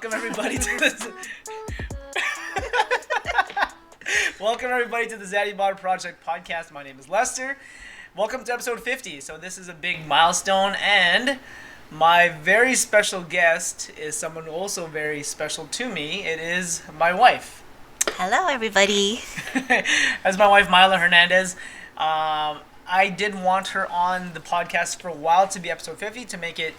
Welcome everybody to this. Welcome everybody to the Zaddy Project podcast. My name is Lester. Welcome to episode 50. So this is a big milestone, and my very special guest is someone also very special to me. It is my wife. Hello, everybody. That's my wife, Myla Hernandez. I did want her on the podcast for a while to be episode 50 to make it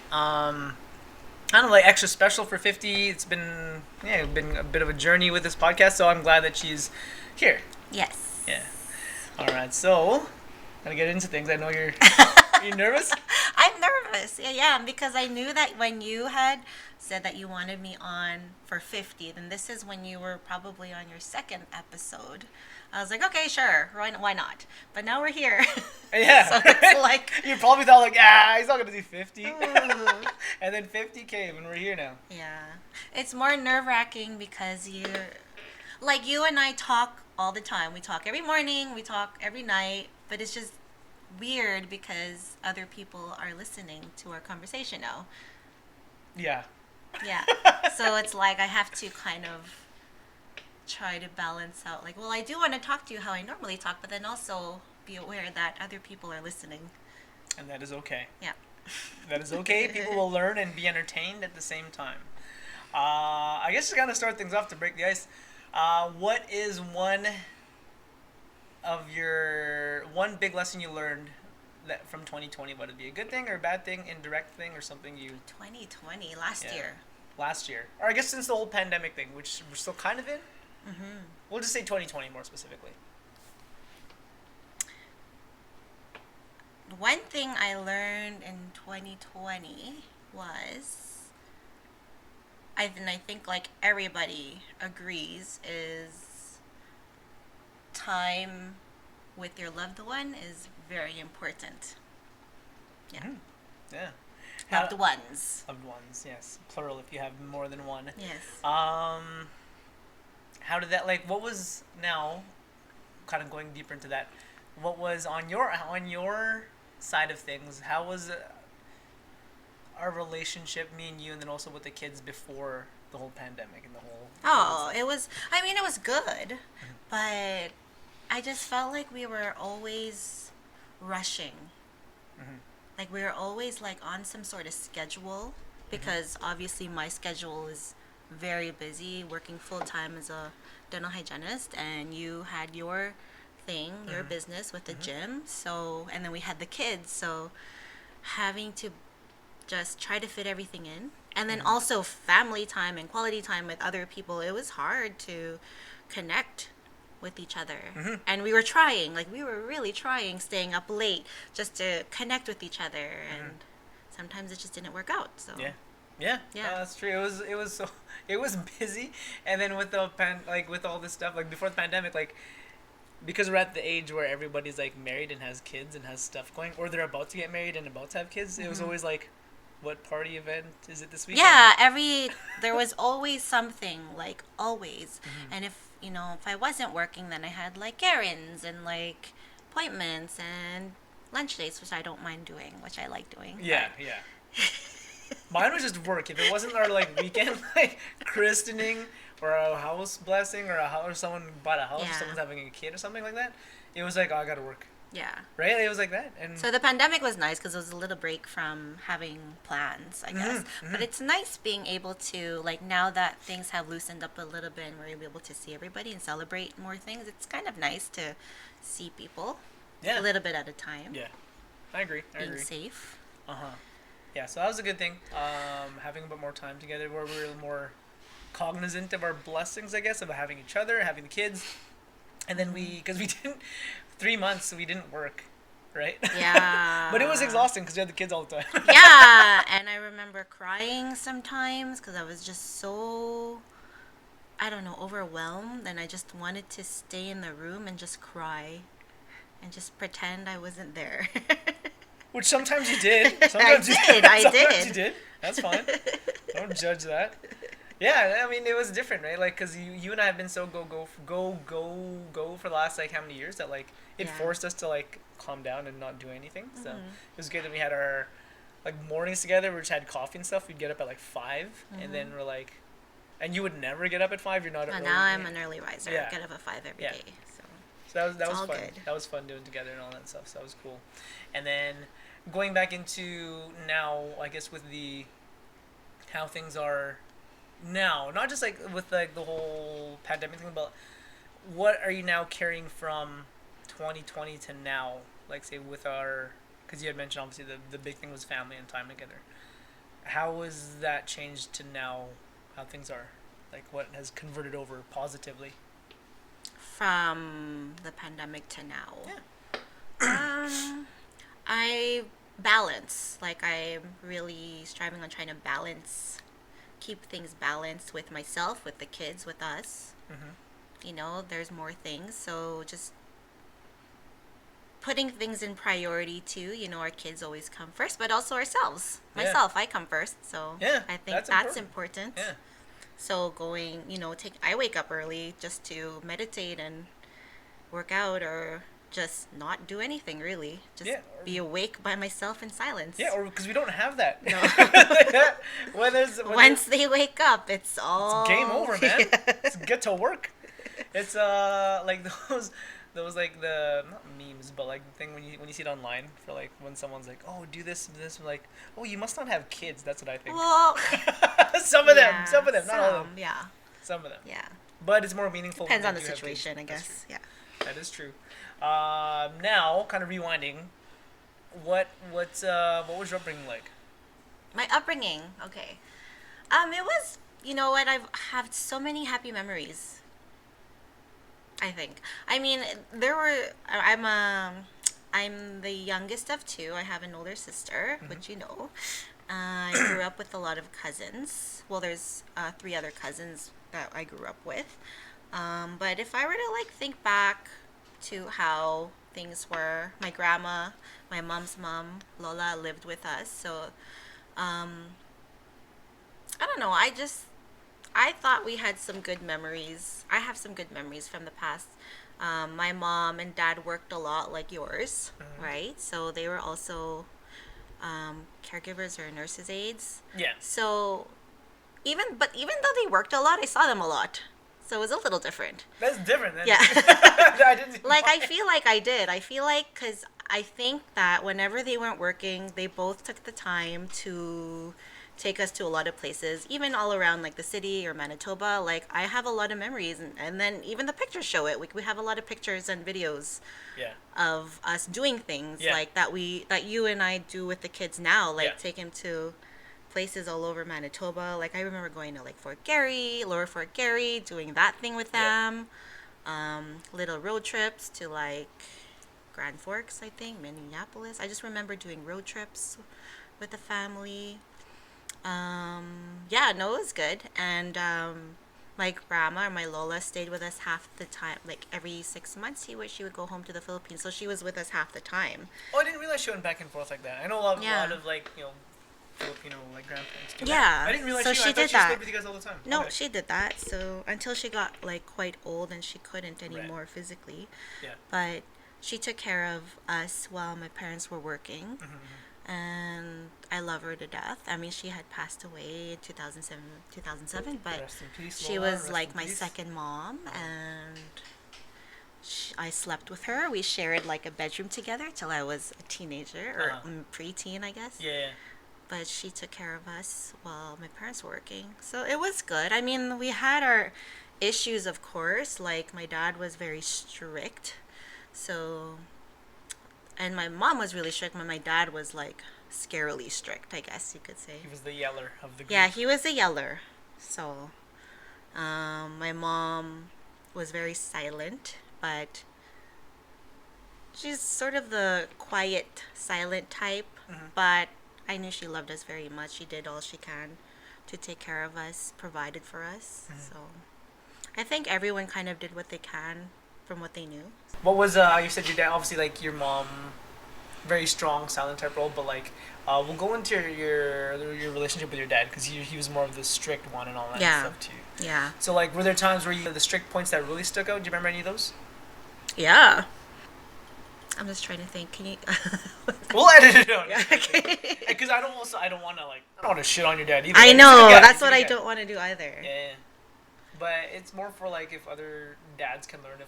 kind of like extra special for 50. It's been a bit of a journey with this podcast, so I'm glad that she's here. Yes. Yeah. All right. So, gonna get into things. I know you're nervous? I'm nervous. Yeah, because I knew that when you had said that you wanted me on for 50, then this is when you were probably on your second episode. I was like, okay, sure, why not? But now we're here. Yeah. So it's like... You probably thought like, he's not going to do 50. And then 50 came, and we're here now. Yeah. It's more nerve-wracking because you and I talk all the time. We talk every morning, we talk every night, but it's just weird because other people are listening to our conversation now. Yeah. Yeah. So it's like I have to kind of try to balance out, like, well, I do want to talk to you how I normally talk, but then also be aware that other people are listening. And that is okay. Yeah. That is okay. People will learn and be entertained at the same time. I guess to kind of start things off to break the ice, what is one big lesson you learned that from 2020? Would it be a good thing or a bad thing, indirect thing, or something you... 2020, last year. Last year. Or I guess since the whole pandemic thing, which we're still kind of in. Mm-hmm. We'll just say 2020 more specifically. One thing I learned in 2020 was, I think like everybody agrees, is time with your loved one is very important. Yeah. Mm-hmm. Yeah. Loved ones. Loved ones, yes. Plural if you have more than one. Yes. How did that, like, what was, now, kind of going deeper into that, what was on your side of things, how was our relationship, me and you, and then also with the kids before the whole pandemic and the whole... It was good, but I just felt like we were always rushing. Mm-hmm. Like we were always like on some sort of schedule, because obviously my schedule is very busy, working full-time as a dental hygienist, and you had your thing, your business with the gym, so, and then we had the kids, so having to just try to fit everything in, and then also family time and quality time with other people. It was hard to connect with each other, and we were really trying, staying up late just to connect with each other, and sometimes it just didn't work out. So yeah, that's true. It was busy, and then with the with all this stuff, like before the pandemic, like, because we're at the age where everybody's like married and has kids and has stuff going, or they're about to get married and about to have kids, it was always like, what party event is it this weekend? Yeah, there was always something, like, always. And if I wasn't working, then I had like errands and like appointments and lunch dates, which I don't mind doing, which I like doing. Yeah. Mine was just work. If it wasn't our like weekend like christening or a house blessing or someone bought a house or someone's having a kid or something like that, it was like, oh, I gotta work. Yeah. Right? It was like that. And so the pandemic was nice because it was a little break from having plans, I guess. But it's nice being able to, like, now that things have loosened up a little bit and we're able to see everybody and celebrate more things, it's kind of nice to see people a little bit at a time. Yeah. I agree. Being safe. Yeah, so that was a good thing. Having a bit more time together where we were more cognizant of our blessings, I guess, of having each other, having the kids. And then because we didn't, 3 months, we didn't work, right? Yeah. But it was exhausting because we had the kids all the time. Yeah, and I remember crying sometimes because I was just so, I don't know, overwhelmed. And I just wanted to stay in the room and just cry and just pretend I wasn't there. Which sometimes you did. I did. You did. That's fine. Don't judge that. Yeah, I mean, it was different, right? Like, because you and I have been so go for the last, like, how many years that, like, it forced us to, like, calm down and not do anything. So it was good that we had our, like, mornings together. We just had coffee and stuff. We'd get up at, like, 5, and then we're like, And you would never get up at 5. You're not. But now I'm an early riser. Yeah. I get up at 5 every day. So that was all fun. good. That was fun doing together and all that stuff. So that was cool. And then going back into now, I guess with the how things are now, not just like with like the whole pandemic thing, but what are you now carrying from 2020 to now? Like say with our, because you had mentioned obviously the big thing was family and time together. How has that changed to now? How things are, like what has converted over positively? From the pandemic to now. Yeah. I balance. Like I'm really striving on trying to balance, keep things balanced with myself, with the kids, with us. Mm-hmm. You know, there's more things. So just putting things in priority too. You know, our kids always come first, but also ourselves. Myself, I come first. So I think that's important. Yeah. So going, I wake up early just to meditate and work out, or just not do anything really. Just be awake by myself in silence. Yeah, or because we don't have that. No. Once they wake up, it's game over, man. It's get to work. It's like those like the not memes, but like the thing when you see it online for like when someone's like, oh, do this, like, oh, you must not have kids. That's what I think. Well, some of them, not all of them. Yeah. Some of them. Yeah. But it's more meaningful. Depends on the situation, I guess. Yeah. That is true. Now, kind of rewinding, what was your upbringing like? My upbringing, okay. It was, you know what, I've had so many happy memories. I think. I mean, I'm the youngest of 2. I have an older sister, which you know. I grew up with a lot of cousins. Well, there's 3 other cousins that I grew up with. But if I were to like think back to how things were, my grandma, my mom's mom, Lola, lived with us. So, I don't know. I thought we had some good memories. I have some good memories from the past. My mom and dad worked a lot like yours, right? So they were also caregivers or nurses' aides. Yeah. So even though they worked a lot, I saw them a lot. So it was a little different. That's different. Yeah. I didn't like I feel like I did. I feel like because I think that whenever they weren't working, they both took the time to take us to a lot of places, even all around like the city or Manitoba. Like I have a lot of memories, and then even the pictures show it. We have a lot of pictures and videos of us doing things like that you and I do with the kids now, like take them to places all over Manitoba. Like I remember going to like Lower Fort Garry, doing that thing with them. Little road trips to like Grand Forks, I think, Minneapolis. I just remember doing road trips with the family. It was good. And my grandma or my Lola stayed with us half the time. Like every 6 months, she would go home to the Philippines. So she was with us half the time. Oh, I didn't realize she went back and forth like that. I know a lot of like, Filipino like grandparents do that. I didn't realize so she did she that. stayed with you guys all the time. No, Okay. she did that. So until she got like quite old and she couldn't anymore physically. Yeah. But she took care of us while my parents were working. And I love her to death. I mean, she had passed away in 2007, but Rest in peace, she Lola. was Rest like in my peace. second mom, and I slept with her. We shared like a bedroom together till I was a teenager or preteen, I guess. Yeah. But she took care of us while my parents were working. So it was good. I mean, we had our issues, of course. Like my dad was very strict. So, and my mom was really strict, but my dad was like scarily strict, I guess you could say. He was the yeller of the group. Yeah, he was a yeller. So, my mom was very silent, but she's sort of the quiet, silent type. But I knew she loved us very much. She did all she can to take care of us, provided for us. So, I think everyone kind of did what they can from what they knew. What was you said your dad, obviously like your mom, very strong silent type role, but like we'll go into your relationship with your dad because he was more of the strict one and all that stuff too. Yeah. So like were there times where you the strict points that really stuck out? Do you remember any of those? Yeah. I'm just trying to think. Can you? We'll edit it out. Yeah, okay. Because I don't want to shit on your dad either. I Like, know. he's a good guy. That's He's a what good I guy. don't want to do either. Yeah. But it's more for like if other dads can learn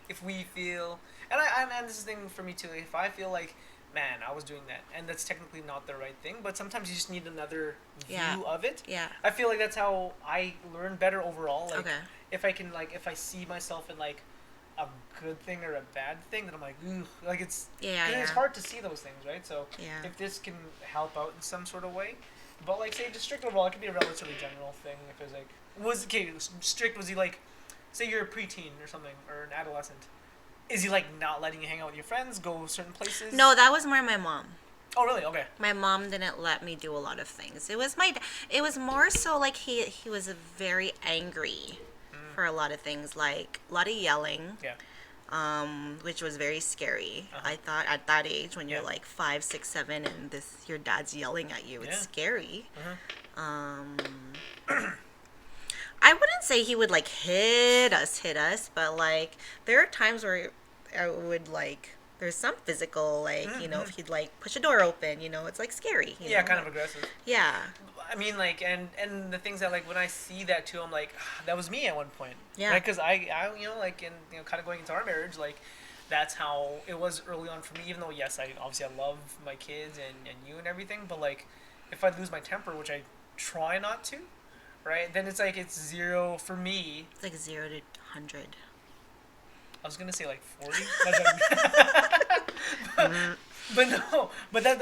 if we feel and this is the thing for me too. If I feel like, man, I was doing that, and that's technically not the right thing, but sometimes you just need another view of it. Yeah. I feel like that's how I learn better overall. Like, Okay. if I can if I see myself in like a good thing or a bad thing, then I'm like, ooh, like it's it's hard to see those things, right? So if this can help out in some sort of way, but like say just strict overall, it could be a relatively general thing. If it's like strict, was he like, say you're a preteen or something or an adolescent, is he like not letting you hang out with your friends, go certain places? No, that was more my mom. Oh really? Okay. My mom didn't let me do a lot of things. It was more so like he was very angry for a lot of things, like a lot of yelling. Yeah. Which was very scary. I thought at that age when you're like 5, 6, 7 and your dad's yelling at you, it's scary. I wouldn't say he would like hit us, but like there are times where I would like there's some physical if he'd like push a door open, it's like scary. You know? Kind of aggressive. Yeah. I mean, like, and the things that like when I see that too, I'm like, that was me at one point. Yeah. Right? Because I like in kind of going into our marriage, like that's how it was early on for me. Even though yes, I love my kids and you and everything, but like if I lose my temper, which I try not to, right? Then it's like it's 0 for me. It's like 0 to 100. I was gonna say like 40, but no, but that's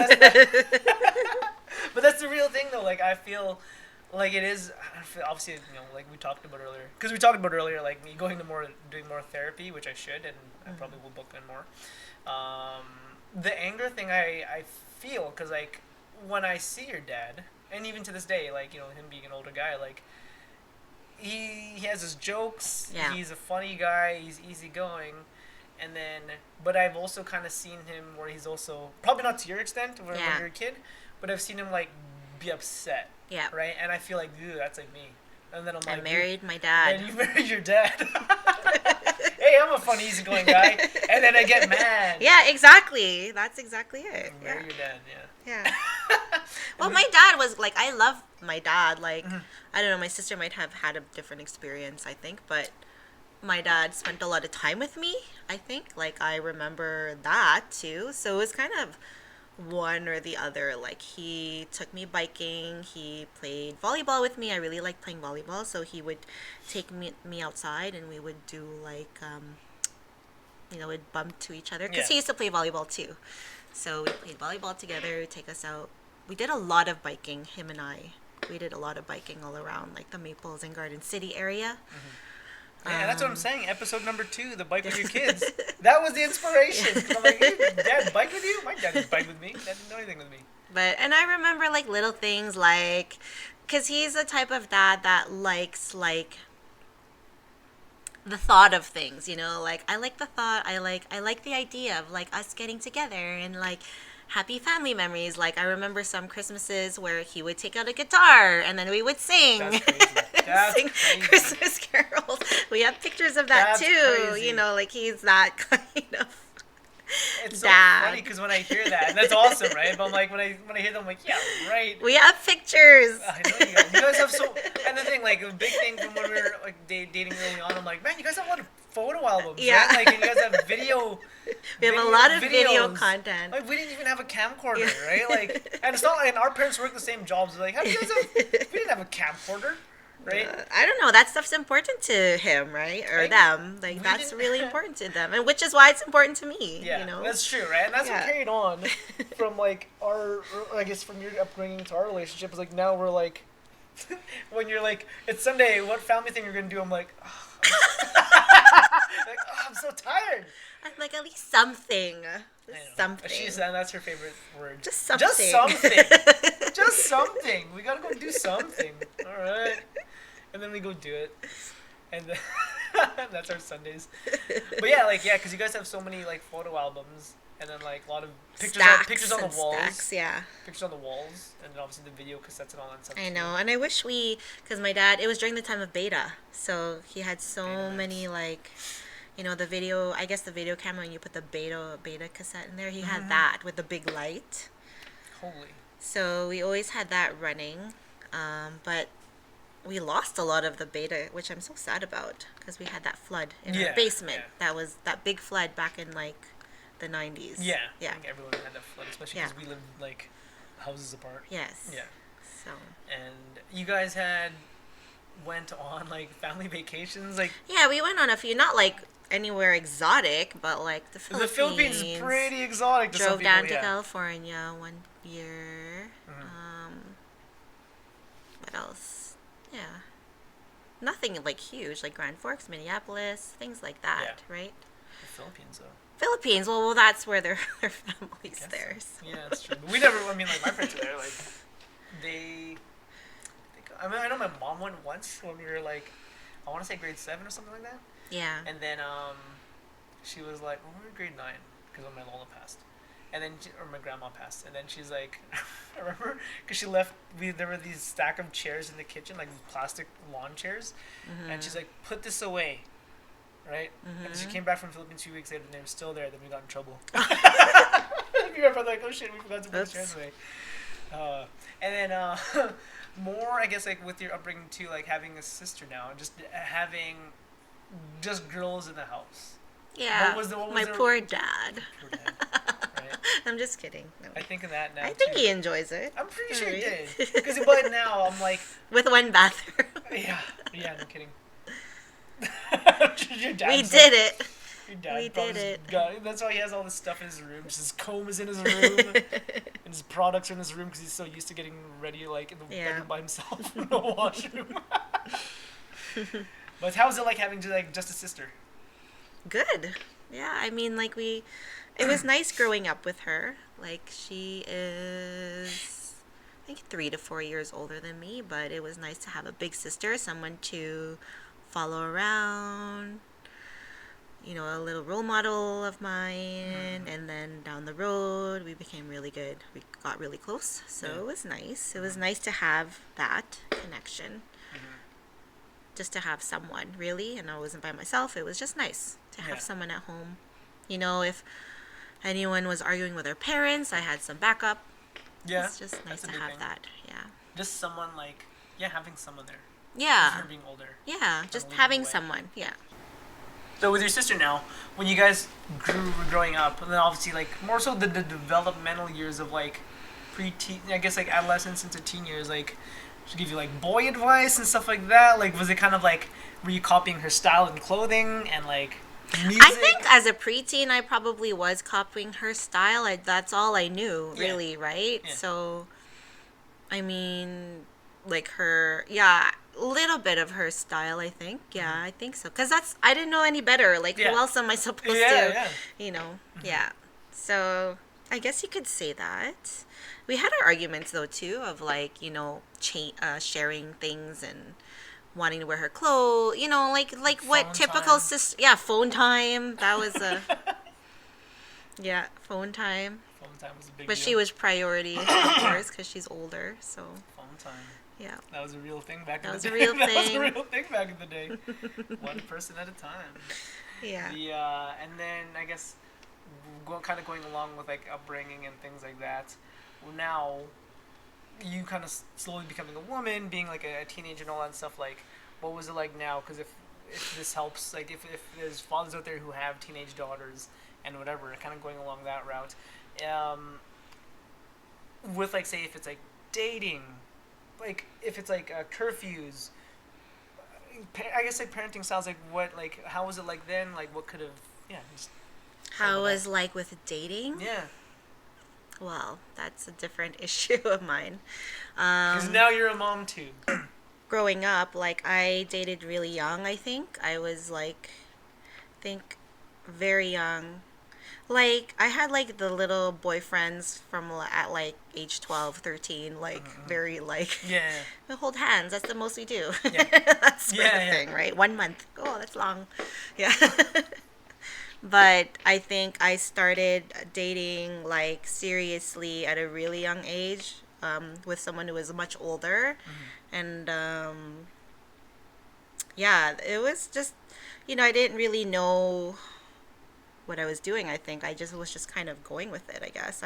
but that's the real thing though. Like I feel like it is obviously like we talked about earlier, like me doing more therapy, which I should, and I probably will book in more. The anger thing I feel because like when I see your dad, and even to this day, like him being an older guy, like. He has his jokes. Yeah. He's a funny guy. He's easygoing, but I've also kind of seen him where he's also probably not to your extent when you're a kid, but I've seen him like be upset. Yeah. Right, and I feel like, dude, that's like me. And then I'm like, I married my dad. And you married your dad. Hey, I'm a fun, easygoing guy, and then I get mad. Yeah, exactly. That's exactly it. Marry your dad. Yeah. Well, my dad was like, I love my dad. Like, I don't know, my sister might have had a different experience, I think, but my dad spent a lot of time with me, I think. Like, I remember that too. So it was kind of one or the other. Like, he took me biking, he played volleyball with me. I really liked playing volleyball, so he would take me outside and we would do like, we'd bump to each other because he used to play volleyball too. So we played volleyball together, take us out. We did a lot of biking, him and I. We did a lot of biking all around, like the Maples and Garden City area. Yeah, that's what I'm saying. Episode number 2, the bike with your kids. That was the inspiration. I'm like, Dad, bike with you? My dad didn't bike with me. Dad didn't know anything with me. And I remember like little things like, because he's the type of dad that likes like the thought of things, like I like the thought, I like the idea of like us getting together and like happy family memories. Like I remember some Christmases where he would take out a guitar and then we would sing. That's crazy. That's sing crazy. Christmas carols. We have pictures of that That's too. crazy. Like he's that kind of it's dad. so funny because when I hear that, and that's awesome, right? But I'm like when I hear them, I'm like, yeah, right. We have pictures. I know you guys. You guys have so. And the thing, like, the big thing from when we were like dating early on, I'm like, man, you guys have a lot of photo albums. Yeah. Right? Like, and you guys have video. We have a lot of video videos. content. Like, we didn't even have a camcorder, right? Like, and it's not like, and our parents worked the same jobs. Like, how do you guys have? We didn't have a camcorder. Right? I don't know. That stuff's important to him, right? Or them. Like, that's really important to them. And which is why it's important to me, Yeah, that's true, right? And that's what carried on from, like, I guess from your upbringing to our relationship. Is like, now we're, like, when you're, like, it's Sunday, what family thing you're going to do? I'm like, I'm so tired. I'm like, at least something. Something. She said that's her favorite word. Just something. Just something. Just something. We gotta go do something. All right. And then we go do it. And then that's our Sundays. But yeah, because you guys have so many like photo albums, and then like a lot of pictures on the walls. Stacks, yeah. Pictures on the walls, and then obviously the video cassettes and all that stuff. I know, and I wish because my dad, it was during the time of beta, so he had so many like. The video, I guess the video camera, when you put the beta cassette in there, he had that with the big light. Holy. So we always had that running. But we lost a lot of the beta, which I'm so sad about because we had that flood in Yeah, our basement. yeah. That was that big flood back in like the 90s. Yeah. Yeah. I think everyone had that flood, especially because we lived like houses apart. Yes. Yeah. So. And you guys went on like family vacations, like. Yeah, we went on a few, not like anywhere exotic, but like the Philippines. The Philippines is pretty exotic to some Drove people, down to yeah. California one year. Mhm. What else? Yeah. Nothing like huge, like Grand Forks, Minneapolis, things like that, right? The Philippines, though. Philippines, well, that's where their family's there. So. Yeah, that's true. But we never, I mean, like, my friends are there, like, I mean, I know my mom went once when we were, like, I want to say grade 7 or something like that. Yeah. And then, she was like, well, we were grade 9, because when my Lola passed. And then, or my grandma passed. And then she's like, I remember, because she left, there were these stack of chairs in the kitchen, like plastic lawn chairs. Mm-hmm. And she's like, put this away. Right? Mm-hmm. And she came back from the Philippines 2 weeks later, and they were still there. Then we got in trouble. We were like, oh shit, we forgot to put the chairs away. And then, more, I guess, like, with your upbringing, too, like, having a sister now, just having just girls in the house. Yeah, my poor dad. Poor dad, right? I'm just kidding. No. I think of that now. I think he enjoys it. I'm pretty sure he did. Because but now I'm like with one bathroom. Yeah, no kidding. We did it. Your dad we did it. That's why he has all this stuff in his room. Just his comb is in his room, and his products are in his room because he's so used to getting ready like in the bedroom by himself in the washroom. But how is it like having just a sister? Good. Yeah, I mean, like it was nice growing up with her. Like she is, I think 3 to 4 years older than me, but it was nice to have a big sister, someone to follow around, you know, a little role model of mine. And then down the road, we became really good. We got really close, so it was nice. It was nice to have that connection. Just to have someone, really, and I wasn't by myself. It was just nice to have someone at home. You know, if anyone was arguing with their parents, I had some backup. Yeah, it's just nice to have that. Yeah, just someone having someone there. Yeah, her being older. Yeah, just having someone. Yeah. So with your sister now, when you guys were growing up, and then obviously like more so the developmental years of like pre-teen, I guess like adolescence into teen years, like. She give you like boy advice and stuff like that. Like, was it kind of like, were you copying her style and clothing and like music? I think as a preteen, I probably was copying her style. That's all I knew, really, right? Yeah. So, I mean, like her, a little bit of her style, I think. Yeah, I think so. Because I didn't know any better. Like, who else am I supposed to, you know? Yeah. So, I guess you could say that. We had our arguments though too of like, you know, sharing things and wanting to wear her clothes, you know, like what typical sister. Yeah, phone time. That was a. Yeah, phone time. Phone time was a big. But deal. She was priority, of course, because she's older. So. Phone time. Yeah. That was a real thing back in the day. That was a real thing. That was a real thing back in the day. One person at a time. Yeah. And then I guess, kind of going along with like upbringing and things like that. Well, now, you kind of slowly becoming a woman, being like a teenager and all that stuff, like, what was it like now? Because if this helps, like, if there's fathers out there who have teenage daughters and whatever, kind of going along that route, with, like, say, if it's, like, dating, like, if it's, like, curfews, I guess, like, parenting styles, like, how was it like then? Like, what could have, just... How was, like, with dating? Yeah. Well, that's a different issue of mine. Because now you're a mom too. Growing up, like, I dated really young, I think. I was, like, very young. Like, I had, like, the little boyfriends from, at, like, age 12, 13, like, very, like... Yeah. We hold hands. That's the most we do. Yeah. That's sort of thing, right? 1 month. Oh, that's long. Yeah. But I think I started dating, like, seriously at a really young age with someone who was much older. And, it was just, you know, I didn't really know what I was doing, I think. I just was just kind of going with it, I guess.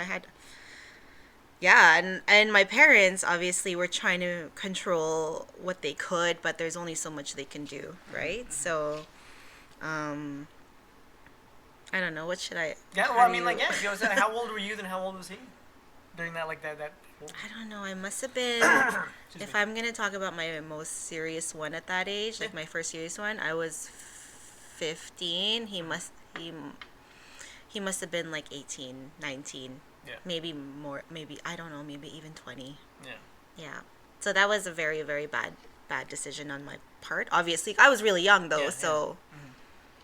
yeah, and my parents obviously were trying to control what they could, but there's only so much they can do, right? So, um, I don't know. What should I? Yeah, well, How I do mean, you? like, yeah. If you know, how old were you? Then how old was he during that, like that? I don't know. I must have been. Excuse If me. I'm gonna talk about my most serious one at that age, like Yeah. my first serious one, I was 15. He must have been like 18, 19, Yeah. maybe more. Maybe I don't know. Maybe even 20. Yeah. Yeah. So that was a very, very bad decision on my part. Obviously, I was really young though, Yeah. so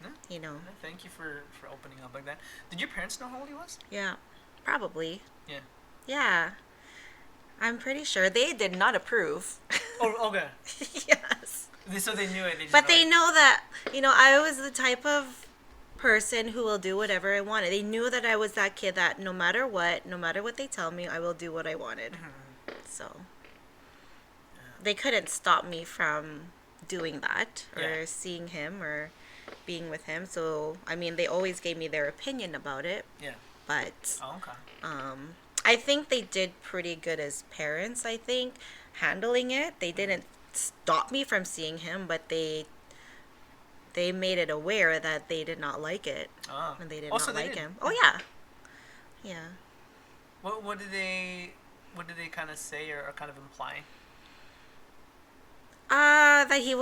Yeah. you know. No, thank you for opening up like that. Did your parents know how old he was? Yeah, probably. Yeah. Yeah, I'm pretty sure they did not approve. Oh, okay. Yes. So they knew it. They just But they it. know that, I was the type of person who will do whatever I wanted. They knew that I was that kid that no matter what they tell me, I will do what I wanted. So they couldn't stop me from doing that or seeing him or being with him. So, I mean, they always gave me their opinion about it. Yeah. But Oh, okay. I think they did pretty good as parents, I think, handling it. They didn't stop me from seeing him, but they made it aware that they did not like it. Oh. And they did Also, not they like did. him. Oh yeah. Yeah. What did they kind of say or kind of imply? That he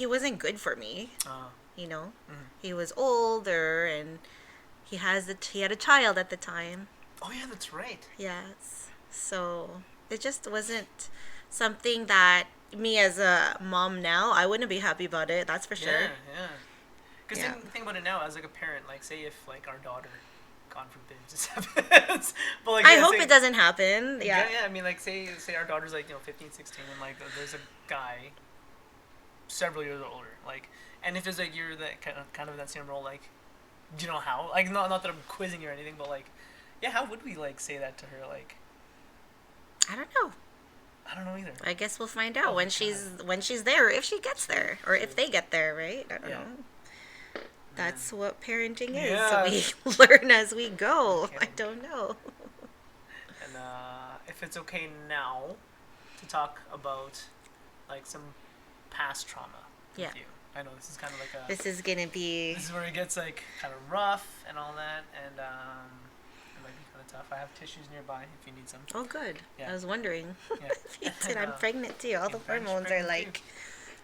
wasn't good for me, Oh. you know. Mhm. He was older and he had a child at the time. Oh yeah, that's right. Yes. So it just wasn't something that me as a mom now, I wouldn't be happy about it, that's for sure. Yeah, yeah. Because Yeah. think about it now, as like a parent, like say if like our daughter, God forbid, just happens, but like I yeah, hope say, it doesn't happen. yeah, Yeah. yeah. I mean, like say our daughter's like 15, 16, and like there's a guy several years older, like, and if there's like you're that kind of in that same role, like, do you know how? Like, not that I'm quizzing you or anything, but like, yeah, how would we like say that to her? Like, I don't know. I don't know either. I guess we'll find out Oh, when God. she's there, if she gets there, or if they get there, right? I don't Yeah. know. That's what parenting is. Yeah. So we learn as we go. Okay. I don't know. And if it's okay now to talk about like some past trauma Yeah. with you. I know this is kind of like a. This is gonna be. This is where it gets like kind of rough and all that, and it might be kind of tough. I have tissues nearby if you need some. Oh, good. Yeah. I was wondering. Yeah. If you did. I'm pregnant too. All the Yeah, French hormones are pregnant like. too.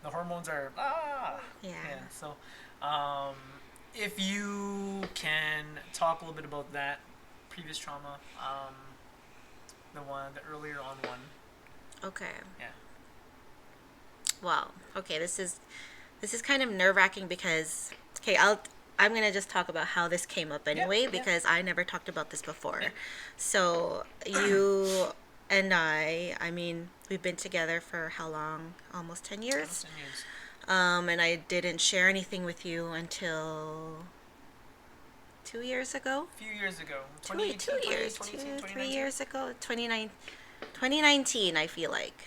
The hormones are Yeah. So, if you can talk a little bit about that previous trauma, the earlier on one. Okay. Yeah. Wow. Okay. This is kind of nerve wracking because I'm gonna just talk about how this came up anyway yeah. because I never talked about this before. Yeah. So you and I mean, we've been together for how long? Almost 10 years. 10 years. And I didn't share anything with you until 2 years ago. A few years ago. 2 years, 2018, 3 years ago. 2019, I feel like.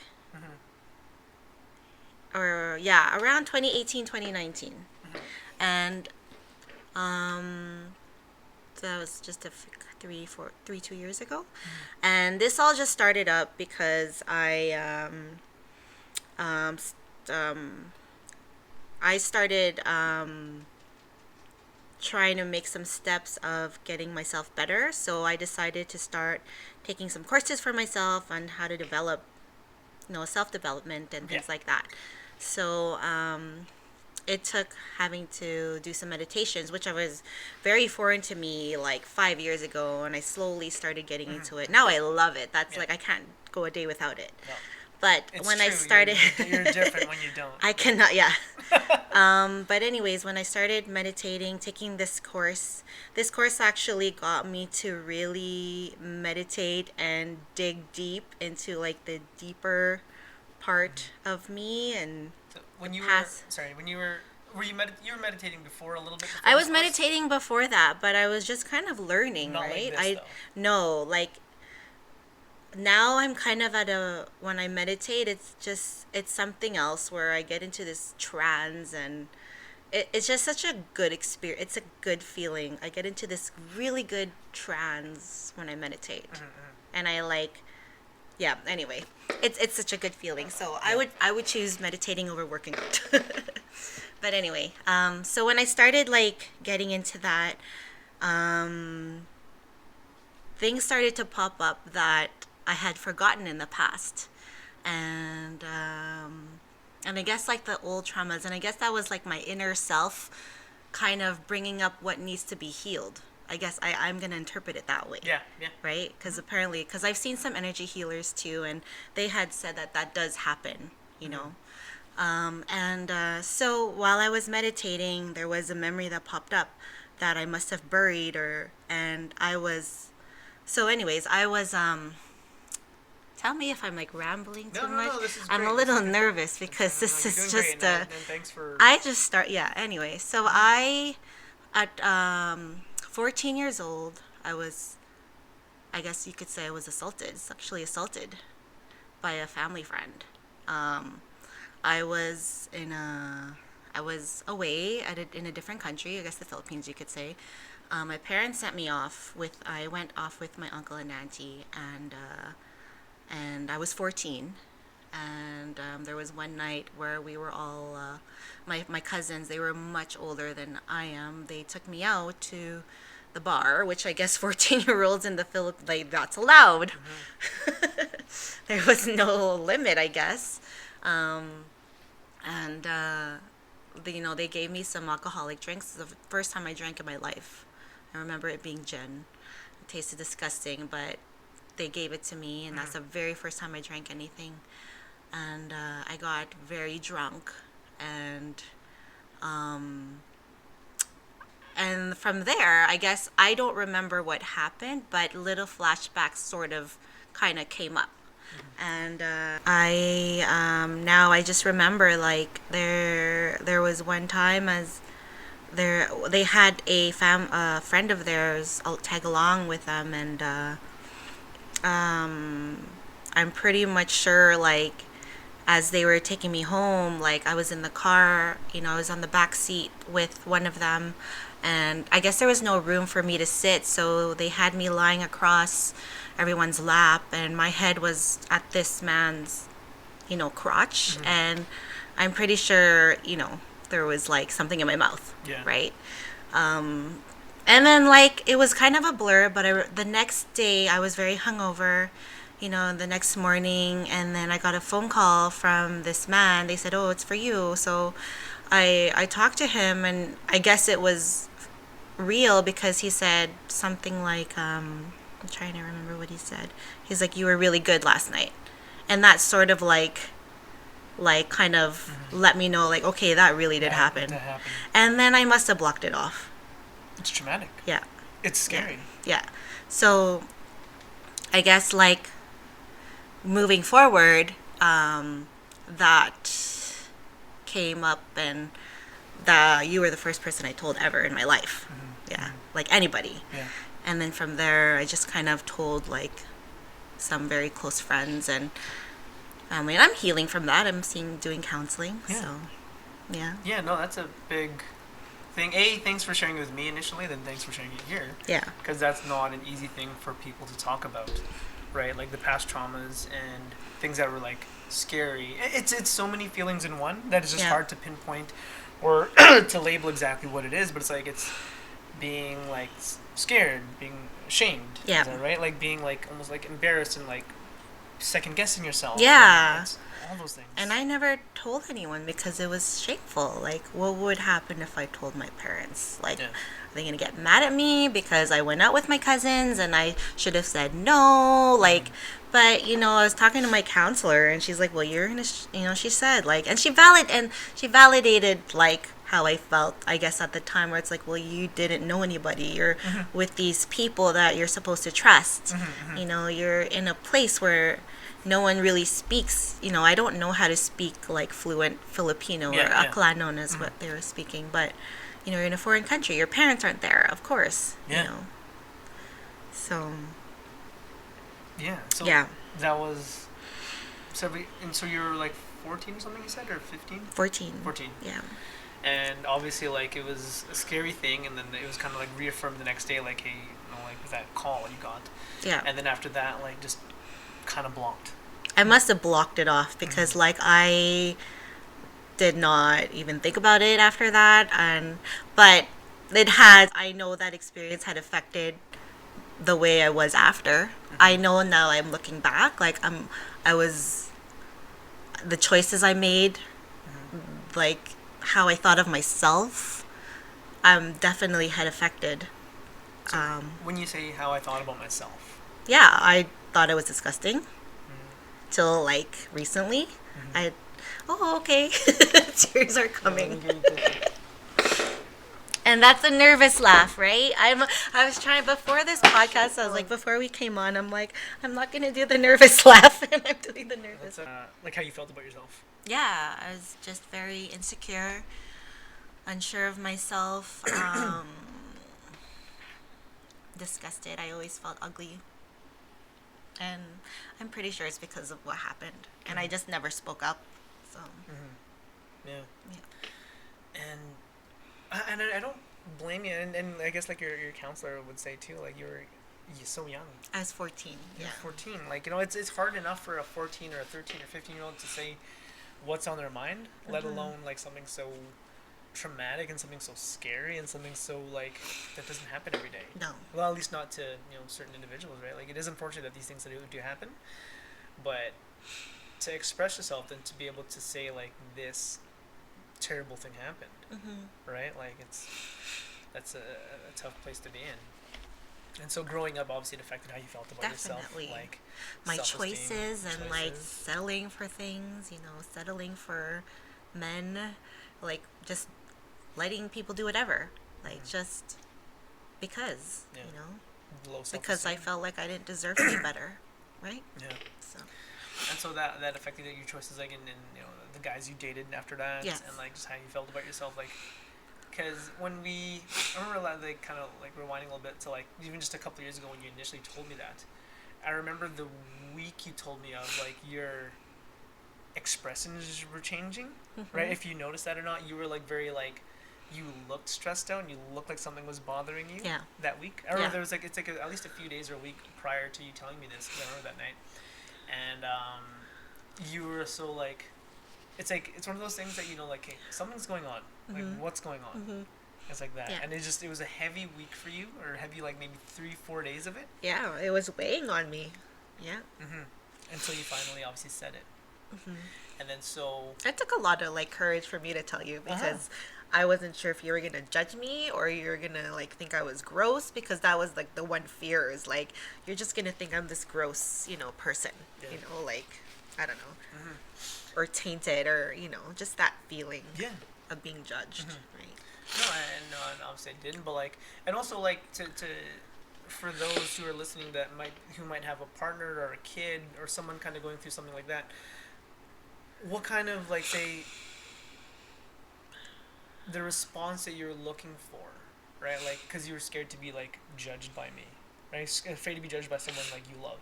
Or yeah, around 2018, 2019. And so that was just 2 years ago. And this all just started up because I started trying to make some steps of getting myself better. So I decided to start taking some courses for myself on how to develop, self-development and things like that. So it took having to do some meditations, which I was very foreign to me like 5 years ago, and I slowly started getting into it. Now I love it. That's like I can't go a day without it. No. But It's when true. I started, you're different when you don't. I cannot, yeah. But anyways, when I started meditating, taking this course actually got me to really meditate and dig deep into like the deeper part of me. And So when you past- were you meditating before a little bit? Before I was this course? meditating before that, but I was just kind of learning, Not like right? this, though. No, like now I'm kind of when I meditate, it's something else where I get into this trance, and it's just such a good experience. It's a good feeling. I get into this really good trance when I meditate. and I like, yeah. Anyway, it's such a good feeling. So I would choose meditating over working out. But anyway, so when I started like getting into that, um, things started to pop up that I had forgotten in the past, and I guess like the old traumas, and I guess that was like my inner self, kind of bringing up what needs to be healed. I guess I'm gonna interpret it that way. Yeah, yeah. Right? Because apparently, because I've seen some energy healers too, and they had said that that does happen. You know. So while I was meditating, there was a memory that popped up that I must have buried, and I was. So, anyways, I was. Tell me if I'm like rambling too much. No, this is I'm great. a little nervous because this You're is doing just. great, and thanks for. I just start. Yeah. Anyway, so at 14 years old, I was. I guess you could say I was assaulted. Sexually assaulted by a family friend. I was I was away in a different country, I guess the Philippines, you could say. My parents sent me off I went off with my uncle and auntie, and I was 14. And there was one night where we were all, my cousins, they were much older than I am. They took me out to the bar, which I guess 14-year-olds in the Philippines, like, that's allowed. Mm-hmm. There was no limit, I guess. They gave me some alcoholic drinks. It was the first time I drank in my life. I remember it being gin. It tasted disgusting, but they gave it to me, and that's the very first time I drank anything. And I got very drunk, and from there, I guess I don't remember what happened, but little flashbacks sort of kind of came up. And now I just remember, like, there was one time they had a friend of theirs tag along with them, and I'm pretty much sure, like, as they were taking me home, like, I was in the car, I was on the back seat with one of them, and I guess there was no room for me to sit, so they had me lying across everyone's lap, and my head was at this man's, crotch, mm-hmm. and I'm pretty sure, there was, like, something in my mouth, right? And then, like, it was kind of a blur, but the next day I was very hungover, the next morning, and then I got a phone call from this man. They said, "Oh, it's for you." So I talked to him, and I guess it was real because he said something like, I'm trying to remember what he said. He's like, "You were really good last night." And that sort of like kind of mm-hmm. let me know, like, okay, that really did happen. That happened. And then I must have blocked it off. It's traumatic. Yeah. It's scary. Yeah. So I guess, like, moving forward, that came up, and you were the first person I told ever in my life. Mm-hmm. Yeah. Like anybody. Yeah. And then from there, I just kind of told, like, some very close friends, and I mean, I'm healing from that. I'm doing counseling. Yeah. So, yeah. Yeah, no, that's a big thing. Thanks for sharing it with me initially, then thanks for sharing it here. Yeah. Because that's not an easy thing for people to talk about, right? Like the past traumas and things that were, like, scary. It's so many feelings in one that it's just hard to pinpoint or to label exactly what it is, but it's like it's being, like, scared, being ashamed. Yeah. Is that right? Like being, like, almost like embarrassed and, like, second guessing yourself. Yeah. All those things. And I never told anyone because it was shameful. Like, what would happen if I told my parents? Like, are they going to get mad at me because I went out with my cousins and I should have said no? Like, but, I was talking to my counselor, and she's like, well, you're going to, she said, like, and she validated, like, how I felt, I guess, at the time, where it's like, well, you didn't know anybody. You're mm-hmm. with these people that you're supposed to trust. Mm-hmm. You're in a place where no one really speaks. I don't know how to speak, like, fluent Filipino or Aklanon is mm-hmm. what they were speaking. But, you're in a foreign country. Your parents aren't there, of course. Yeah. So. Yeah. So that was. So you were like 14 or something, you said, or 15? 14. 14. Yeah. And obviously, like, it was a scary thing, and then it was kind of like reaffirmed the next day, like, hey, you know, like, with that call you got. Yeah. And then after that, like, just kind of blocked. I must have blocked it off because, like, I did not even think about it after that. But it has, I know that experience had affected the way I was after. I know now I'm looking back, like, the choices I made, like, how I thought of myself, definitely had affected. So when you say how I thought about myself, Yeah, I thought it was disgusting till, like, recently. Okay. Tears are coming. And that's a nervous laugh, right? I was trying before this podcast. I was like, before we came on, I'm like, I'm not gonna do the nervous laugh, and I'm doing the nervous. like how you felt about yourself. Yeah, I was just very insecure, unsure of myself, disgusted. I always felt ugly, and I'm pretty sure it's because of what happened. And I just never spoke up. So. Yeah. And I don't blame you, and I guess like your counselor would say too, like you're so young. I was 14. You're 14. Like, you know, it's hard enough for a 14 or a 13 or 15-year-old to say what's on their mind, let alone like something so traumatic and something so scary and something so like that doesn't happen every day. No. Well, at least not to, you know, certain individuals, right? Like, it is unfortunate that these things do happen, but to express yourself and to be able to say like this terrible thing happened, right? Like, that's a tough place to be in. And so growing up obviously it affected how you felt about Definitely. yourself, like My self-esteem, choices and like settling for things, settling for men, like just letting people do whatever, like just because, low because I self-esteem. felt like I didn't deserve to be better, right? Yeah. So And so that affected your choices, like in you know, the guys you dated after that, Yes. and like just how you felt about yourself, like. Because I remember like kind of like rewinding a little bit to like even just a couple of years ago when you initially told me that. I remember the week you told me of like your expressions were changing, right? If you noticed that or not, you were like very like you looked stressed out and you looked like something was bothering you. Yeah. That week, I remember there was like it's like at least a few days or a week prior to you telling me this. 'Cause I remember that night, and you were so like. It's like it's one of those things that like hey, something's going on. Like what's going on? It's like that, and it was a heavy week for you, or heavy like maybe 3-4 days of it. Yeah, it was weighing on me. Yeah. Until you finally obviously said it, and then so it took a lot of like courage for me to tell you because I wasn't sure if you were gonna judge me or you're gonna like think I was gross, because that was like the one fear is like you're just gonna think I'm this gross person, like I don't know. Or tainted, or just that feeling of being judged, right? No, and obviously I didn't, but like, and also like to for those who are listening that who might have a partner or a kid or someone kind of going through something like that, what kind of like say the response that you're looking for, right? Like, because you were scared to be like judged by me, right? Afraid to be judged by someone like you love,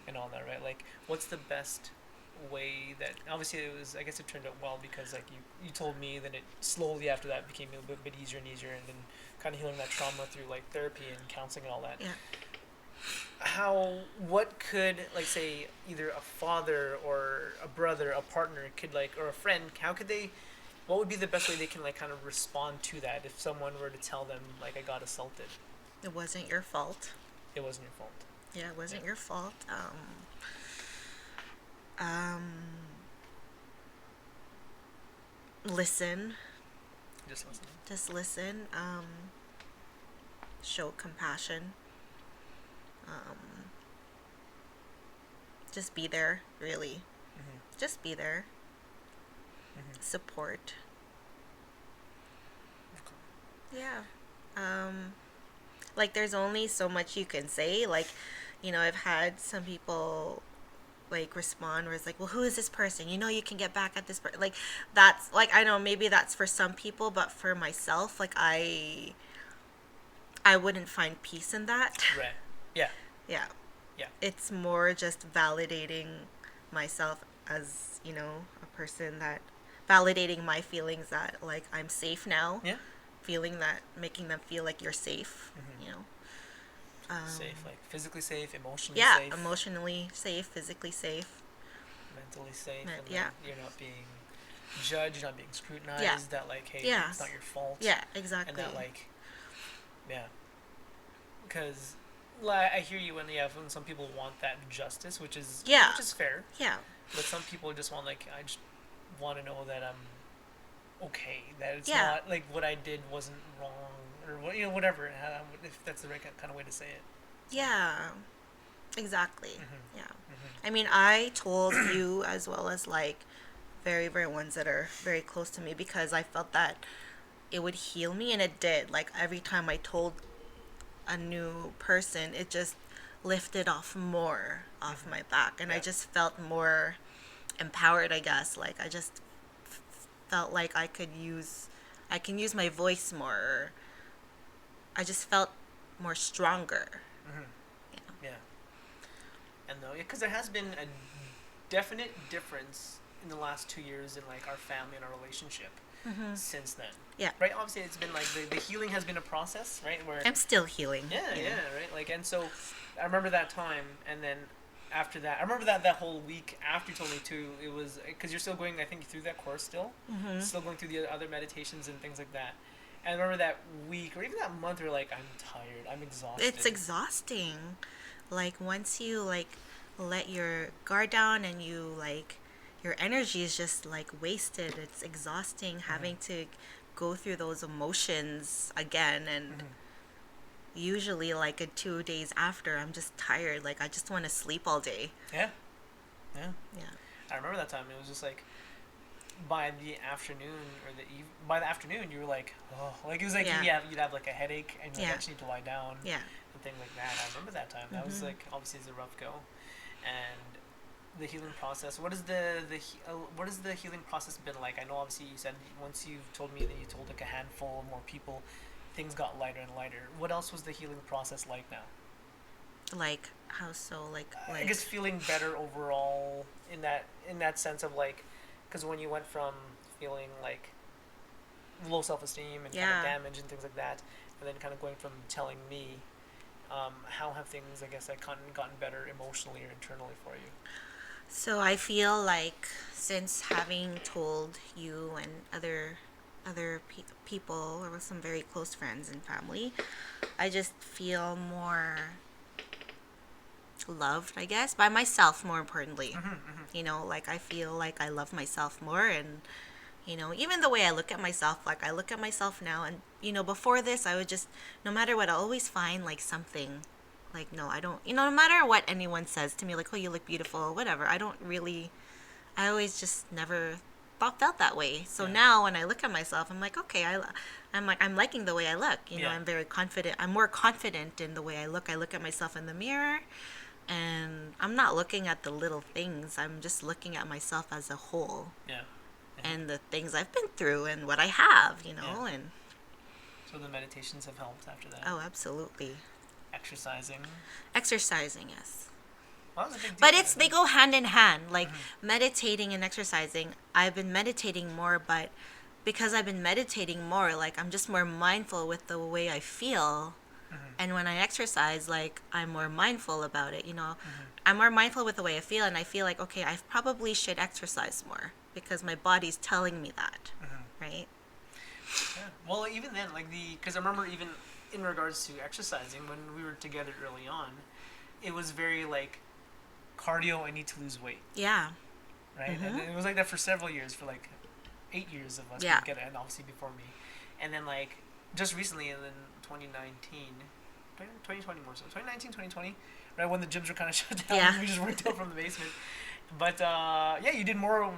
and all that, right? Like, what's the best way that obviously I guess it turned out well because like you told me, then it slowly after that became a bit easier and easier, and then kind of healing that trauma through like therapy and counseling and all that. What could like say either a father or a brother, a partner could like, or a friend, what would be the best way they can like kind of respond to that if someone were to tell them like I got assaulted? It wasn't your fault. It wasn't your fault. Yeah, it wasn't your fault. Listen. Just listen. Just listen. Show compassion. Just be there, really. Just be there. Support. Okay. Yeah. Like there's only so much you can say. Like, I've had some people like respond where it's like, well, who is this person? You can get back at this person. Like, that's like, I know maybe that's for some people, but for myself, like I wouldn't find peace in that. Right. Yeah. Yeah. Yeah. It's more just validating myself as, a person that validating my feelings that like I'm safe now. Yeah. Feeling that, making them feel like you're safe. Mm-hmm. You know. Safe, like physically safe, emotionally Yeah, safe, emotionally safe, physically safe. mentally safe, and Yeah. then you're not being judged, you're not being scrutinized. Yeah. That like, hey, Yeah. it's not your fault. Yeah, exactly. And that like, yeah, because like, I hear you when when some people want that justice, which is fair. Yeah. But some people just want like, I just want to know that I'm okay, that it's Yeah. not like what I did wasn't wrong, or what, whatever. If that's the right kind of way to say it. Yeah. Exactly. Mm-hmm. Yeah. Mm-hmm. I mean, I told you as well as like very, very ones that are very close to me because I felt that it would heal me, and it did. Like every time I told a new person, it just lifted off more off Mm-hmm. my back, and Yeah. I just felt more empowered, I guess. Like I just felt like I can use my voice more. Or I just felt more stronger. Mm-hmm. Yeah. Yeah. And though, because there has been a definite difference in the last 2 years in like our family and our relationship since then. Yeah. Right. Obviously, it's been like the healing has been a process, right? Where I'm still healing. yeah, you know? right. Like, and so I remember that time, and then after that, I remember that whole week after you told me too. It was because you're still going, I think, through that course still, still going through the other meditations and things like that. And I remember that week or even that month, you're like, I'm tired, I'm exhausted. It's exhausting. Like once you like let your guard down and you like your energy is just like wasted. It's exhausting having to go through those emotions again, and usually like 2 days after I'm just tired. Like I just want to sleep all day. Yeah. Yeah. Yeah. I remember that time. It was just like by the afternoon by the afternoon you were like, oh, like it was like you'd have like a headache and you like, I just need to lie down. Yeah. And things like that. I remember that time. That was like obviously it's a rough go, and the healing process. What is what has the healing process been like? I know obviously you said once you told me that you told like a handful more people, things got lighter and lighter. What else was the healing process like now? Like how so? Like I guess feeling better overall in that sense of like, because when you went from feeling like low self-esteem and kind of damage and things like that, and then kind of going from telling me, how have things, I guess, like gotten better emotionally or internally for you? So I feel like since having told you and other people or some very close friends and family, I just feel more loved, I guess, by myself more importantly. You know, like I feel like I love myself more, and you know, even the way I look at myself, like I look at myself now, and you know, before this I would just, no matter what, I always find like something. Like, no, I don't, you know, no matter what anyone says to me, like, oh, you look beautiful, whatever, I always just never felt that way. So now when I look at myself, I'm like, okay, I'm liking the way I look. You know, I'm very confident. I'm more confident in the way I look. I look at myself in the mirror, and I'm not looking at the little things. I'm just looking at myself as a whole. Yeah. And the things I've been through and what I have, you know, and. So the meditations have helped after that? Oh, absolutely. Exercising, yes. Well, that was a big deal. But they go hand in hand. Like meditating and exercising. I've been meditating more, but because I've been meditating more, like I'm just more mindful with the way I feel. And when I exercise, like I'm more mindful about it, you know. I'm more mindful with the way I feel, and I feel like, okay, I probably should exercise more because my body's telling me that, right? Yeah. Well, even then, like because I remember even in regards to exercising, when we were together early on, it was very like cardio, I need to lose weight. Yeah. Right? And it was like that for several years, for like 8 years of us together, and obviously before me. And then like just recently in 2020 more so, 2019, 2020, right, when the gyms were kind of shut down, we just worked out from the basement. But you did more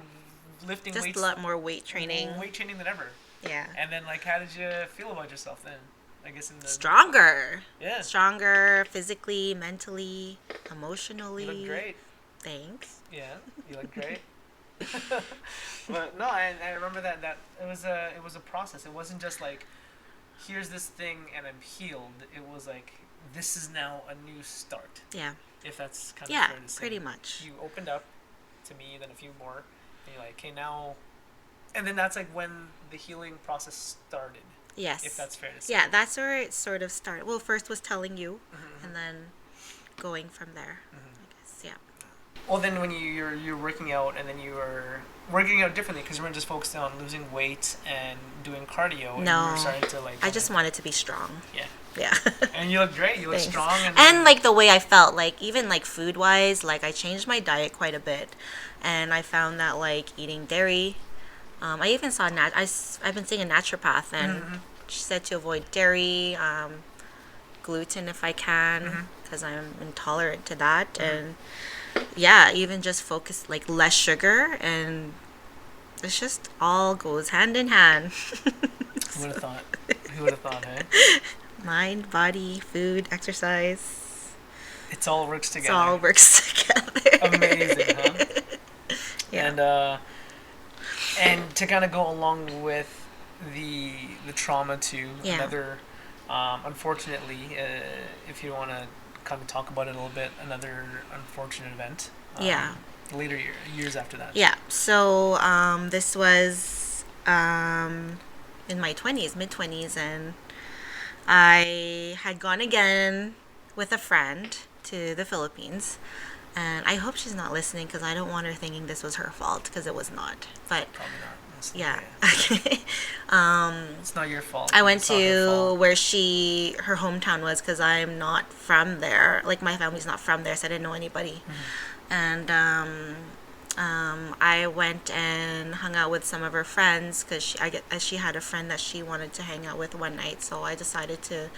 lifting weights. Just a lot more weight training. More weight training than ever. Yeah. And then like how did you feel about yourself then? I guess in the stronger. Yeah. Stronger physically, mentally, emotionally. You look great. Thanks. Yeah, you look great. But no, I remember that it was a process. It wasn't just like, here's this thing and I'm healed. It was like, this is now a new start. Yeah. If that's kind of fair to say. Pretty much. You opened up to me, then a few more, and you're like, okay, now. And then that's like when the healing process started. Yes. If that's fair to say. Yeah, that's where it sort of started. Well, first was telling you, and then going from there. I guess. Yeah. Well, then when you're working out, and then you were working out differently because you weren't just focusing on losing weight and doing cardio. And No. you were starting to like. I just wanted to be strong. Yeah. Yeah. And you look great. You look Thanks. strong. And like the way I felt, like even like food wise, like I changed my diet quite a bit, and I found that like eating dairy. I even saw I've been seeing a naturopath, and she said to avoid dairy, gluten if I can, because I'm intolerant to that, and yeah, even just focus like less sugar, and it's just all goes hand in hand. Who would have thought? Who would have thought, eh? Mind, body, food, exercise. It all works together. It all works together. Amazing, huh? Yeah. And to kind of go along with the trauma too. Yeah. Another, unfortunately, if you want to kind of talk about it a little bit, another unfortunate event. Yeah. Later years after that. Yeah. So this was in my 20s, mid-20s, and I had gone again with a friend to the Philippines. And I hope she's not listening because I don't want her thinking this was her fault, because it was not. But Probably not. It's yeah. It's not your fault. I went It's not her to fault. where her hometown was, because I'm not from there. Like my family's not from there, so I didn't know anybody. And I went and hung out with some of her friends, because she had a friend that she wanted to hang out with one night. So I decided to,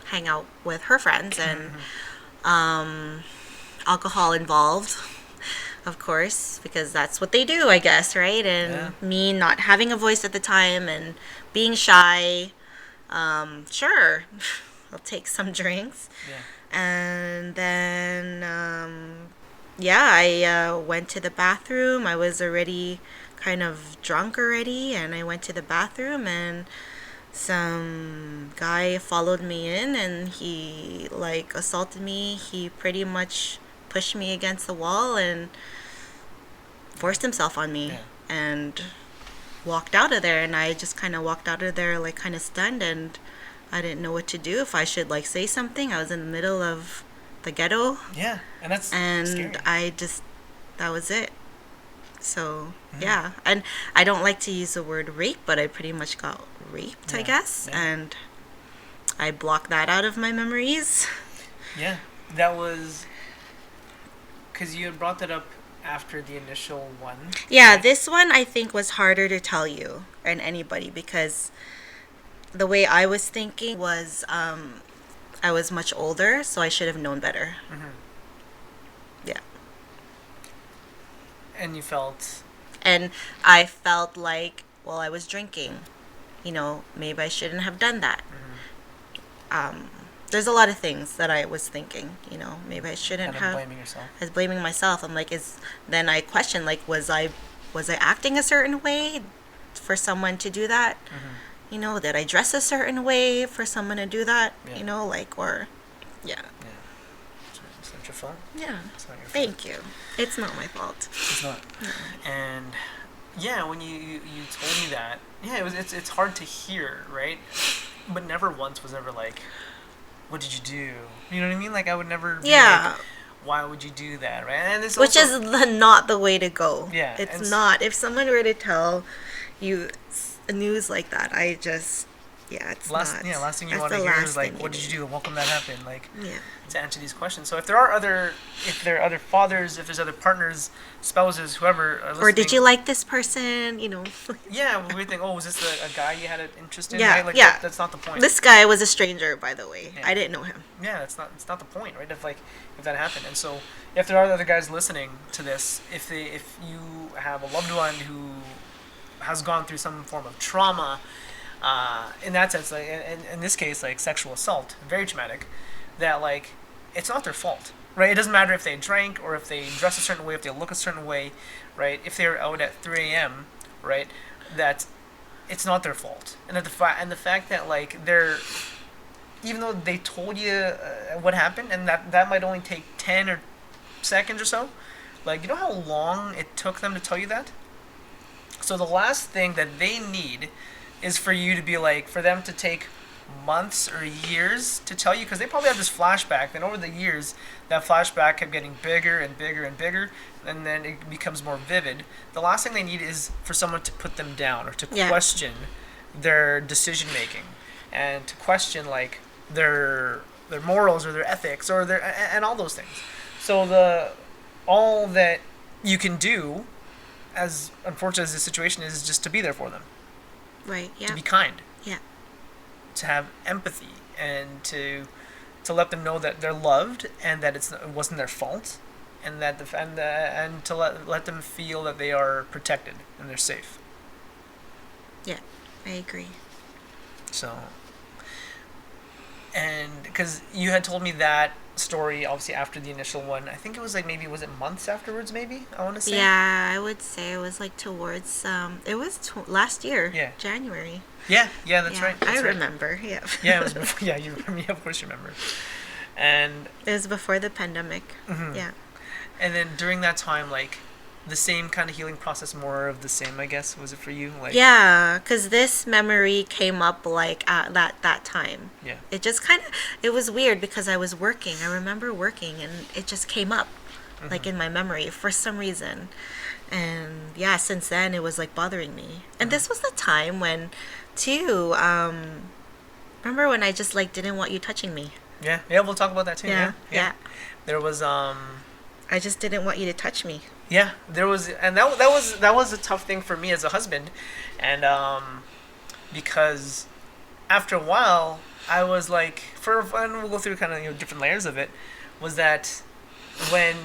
hang out with her friends, and alcohol involved, of course, because that's what they do, I guess, right? And me not having a voice at the time and being shy, sure, I'll take some drinks. Yeah. And then, I went to the bathroom. I was already kind of drunk already, and I went to the bathroom, and some guy followed me in, and he like assaulted me. He pretty much pushed me against the wall and forced himself on me, and walked out of there. And I just kind of walked out of there like kind of stunned, and I didn't know what to do, if I should like say something. I was in the middle of the ghetto. Yeah, and that's scary. That was it. So yeah, and I don't like to use the word rape, but I pretty much got raped, I guess, and I blocked that out of my memories. Yeah, that was because you had brought that up after the initial one. Yeah, this one I think was harder to tell you and anybody, because the way I was thinking was I was much older, so I should have known better. Yeah. And you felt... And I felt like, well, I was drinking. Maybe I shouldn't have done that. There's a lot of things that I was thinking, maybe I shouldn't have. Blaming yourself. I was blaming myself. I'm like, then I questioned, like, was I acting a certain way for someone to do that? Did I dress a certain way for someone to do that? Yeah. Yeah. Yeah. It's not your fault. Yeah. It's not your fault. Thank you. It's not my fault. It's not. And yeah, when you told me that, it's hard to hear, right? But never once was ever like, what did you do? You know what I mean? Like I would never be like, why would you do that, right? And this Which is not the way to go. Yeah. It's not. If someone were to tell you news like that, it's not. Yeah, last thing you That's want to the hear last is like, thing what you did need. you do? How come that happened? Like, Yeah. to answer these questions. So if there are other fathers, if there's other partners, spouses, whoever are listening, Or did you like this person? Yeah, we think, was this a guy you had an interest in? Yeah, right? Like, yeah. That's not the point. This guy was a stranger, by the way. Yeah. I didn't know him. Yeah, it's not the point, right? If that happened, and so if there are other guys listening to this, if you have a loved one who has gone through some form of trauma, in that sense, like in this case, like sexual assault, very traumatic, that like it's not their fault, right? It doesn't matter if they drank or if they dress a certain way, if they look a certain way, right? If they're out at 3 a.m., right? That it's not their fault, and that the fact that like even though they told you what happened, and that might only take 10 or seconds or so, like, you know how long it took them to tell you that? So the last thing that they need is for you to be like, for them to take months or years to tell you, because they probably have this flashback. Then over the years, that flashback kept getting bigger and bigger and bigger, and then it becomes more vivid. The last thing they need is for someone to put them down or to question their decision making, and to question like their morals or their ethics or their and all those things. So all that you can do, as unfortunate as the situation is just to be there for them. Right. Yeah. To be kind. Yeah. To have empathy and to let them know that they're loved and that it wasn't their fault, and that and to let them feel that they are protected and they're safe. Yeah, I agree. So, and because you had told me that story obviously after the initial one, I think it was like maybe, was it months afterwards maybe, I want to say? Yeah, I would say it was like towards it was last year. Yeah. January. Yeah, that's right. I remember. Yeah. Yeah, it was before, yeah, you remember. Yeah, of course you remember. And it was before the pandemic. Mm-hmm. Yeah. And then during that time, like, the same kind of healing process, more of the same, I guess, was it for you? Like, yeah, because this memory came up like at that time. Yeah. It just it was weird because I was working. I remember working and it just came up like in my memory for some reason. And yeah, since then it was like bothering me. And this was the time when, too, remember when I just like didn't want you touching me? Yeah, we'll talk about that too. Yeah. There was I just didn't want you to touch me. Yeah, there was, and that was a tough thing for me as a husband, and because after a while I was like, and we'll go through kind of different layers of it, was that when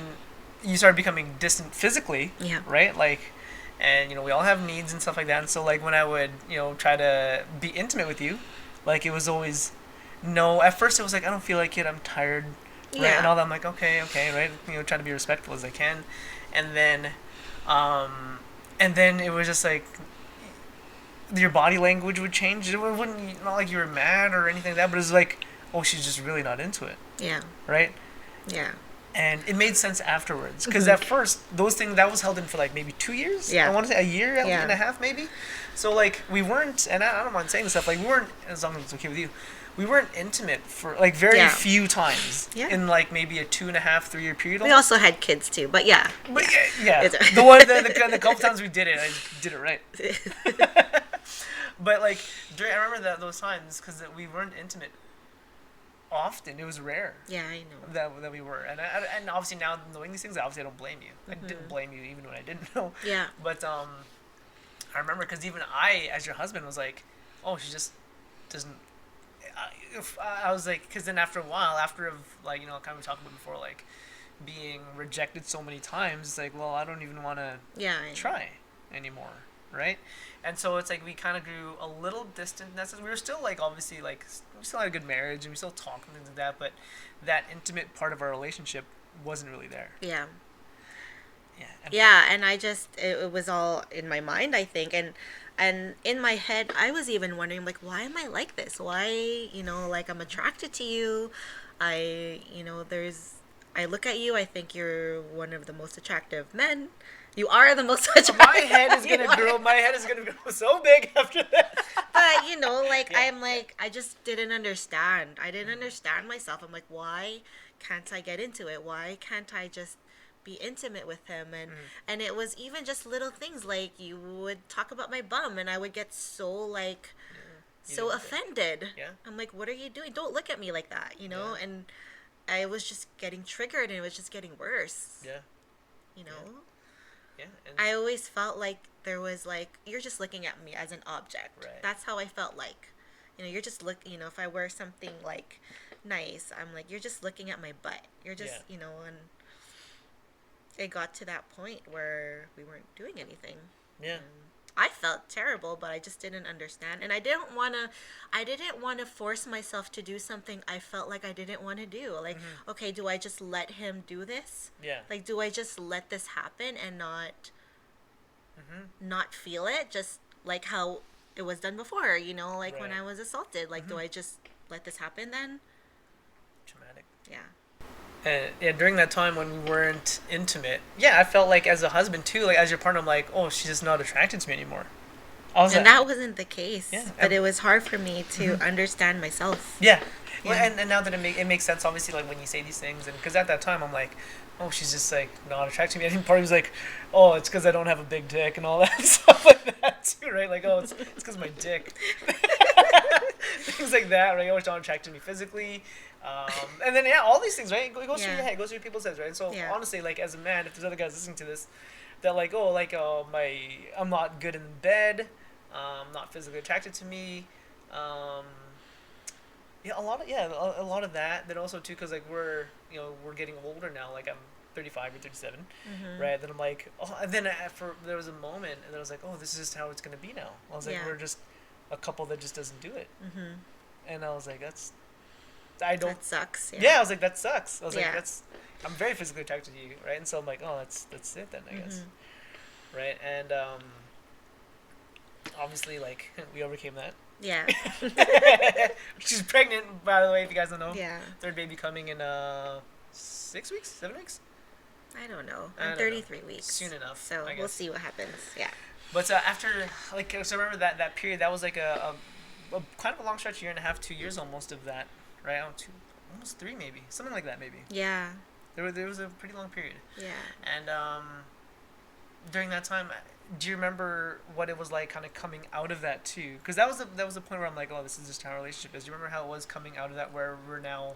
you started becoming distant physically, right, like, and we all have needs and stuff like that, and so like when I would try to be intimate with you, like it was always no. At first it was like, I don't feel like it, I'm tired. Right, and all that. I'm like, okay, right, trying to be respectful as I can, and then it was just like your body language would change. It wouldn't, not like you were mad or anything like that, but it was like, oh, she's just really not into it. Yeah. Right. Yeah. And it made sense afterwards, because at first those things that was held in for like maybe 2 years. Yeah. I want to say a year and a half maybe. So like we weren't, and I don't mind saying this stuff, like we weren't, as long as it's okay with you, we weren't intimate for like very few times in like maybe a 2.5, 3 year period. We also had kids too, but yeah. But yeah. The couple times we did it, I did it right. But like I remember those times because we weren't intimate often. It was rare. Yeah, I know that we were, and obviously now knowing these things, obviously I don't blame you. I didn't blame you even when I didn't know. Yeah. But I remember because even I, as your husband, was like, oh, she just doesn't. I was like, because then after a while, after like kind of we talked about before, like being rejected so many times, it's like, well, I don't even want to try anymore, right? And so it's like we kind of grew a little distant. We were still like obviously like we still had a good marriage and we still talked and things like that, but that intimate part of our relationship wasn't really there. Yeah. Yeah. And I just it was all in my mind, I think, and in my head, I was even wondering, like, why am I like this? Why, like, I'm attracted to you. I look at you, I think you're one of the most attractive men. You are the most attractive. My head is gonna grow. My head is gonna grow so big after that. But like, I'm like, I just didn't understand. I didn't understand myself. I'm like, why can't I get into it? Why can't I just be intimate with him? And it was even just little things, like you would talk about my bum and I would get so like so offended. I'm like, what are you doing? Don't look at me like that, and I was just getting triggered and it was just getting worse. I always felt like there was like, you're just looking at me as an object. Right. That's how I felt like, you're just if I wear something like nice, I'm like, you're just looking at my butt. You're just, and it got to that point where we weren't doing anything. Yeah. I felt terrible, but I just didn't understand, and I didn't want to force myself to do something I felt like I didn't want to do. Like, okay, do I just let him do this? Yeah. Like, do I just let this happen and not feel it, just like how it was done before, like when I was assaulted. Like, do I just let this happen then? Traumatic. Yeah. And yeah, during that time when we weren't intimate, yeah, I felt like as a husband too, like as your partner, I'm like, oh, she's just not attracted to me anymore. I was And like, that wasn't the case. yeah, But it was hard for me to understand myself. yeah. Well, Yeah. and now that it makes sense, obviously, like when you say these things, and because at that time I'm like, oh, she's just like not attracted to me. I think part of me was like, oh, it's because I don't have a big dick and all that stuff like that too, right? Like, oh, it's because of my dick, things like that, right? Oh, it's not attracted to me physically, and then yeah, all these things, right? It goes through your head, it goes through people's heads, right? And so Yeah. honestly, like as a man, if there's other guys listening to this, that like, oh, like I'm not good in bed, not physically attracted to me. Um, yeah, a lot of that. Then also too, because like we're getting older now. Like I'm 35 or 37, right? Then I'm like, oh, and then there was a moment, and then I was like, oh, this is just how it's gonna be now. I was like, Yeah. we're just a couple that just doesn't do it, and I was like, I don't. That sucks. Yeah, I was like, that sucks. I was Yeah. like, I'm very physically attracted to you, right? And so I'm like, oh, that's it then, I guess, right? And obviously, like we overcame that. Yeah. She's pregnant, by the way, if you guys don't know. Yeah. Third baby coming in 6 weeks, 7 weeks. I don't know. I I'm don't 33 weeks. Soon enough. So I guess. we'll see what happens. Yeah. But after, like, so I remember that period. That was like a kind of a long stretch, 1.5, 2 years almost of that, right? Almost 3 maybe, something like that maybe. Yeah. There was a pretty long period. Yeah. And during that time, do you remember what it was like, kind of coming out of that too? Because that was the point where I'm like, oh, this is just how our relationship is. Do you remember how it was coming out of that, where we're now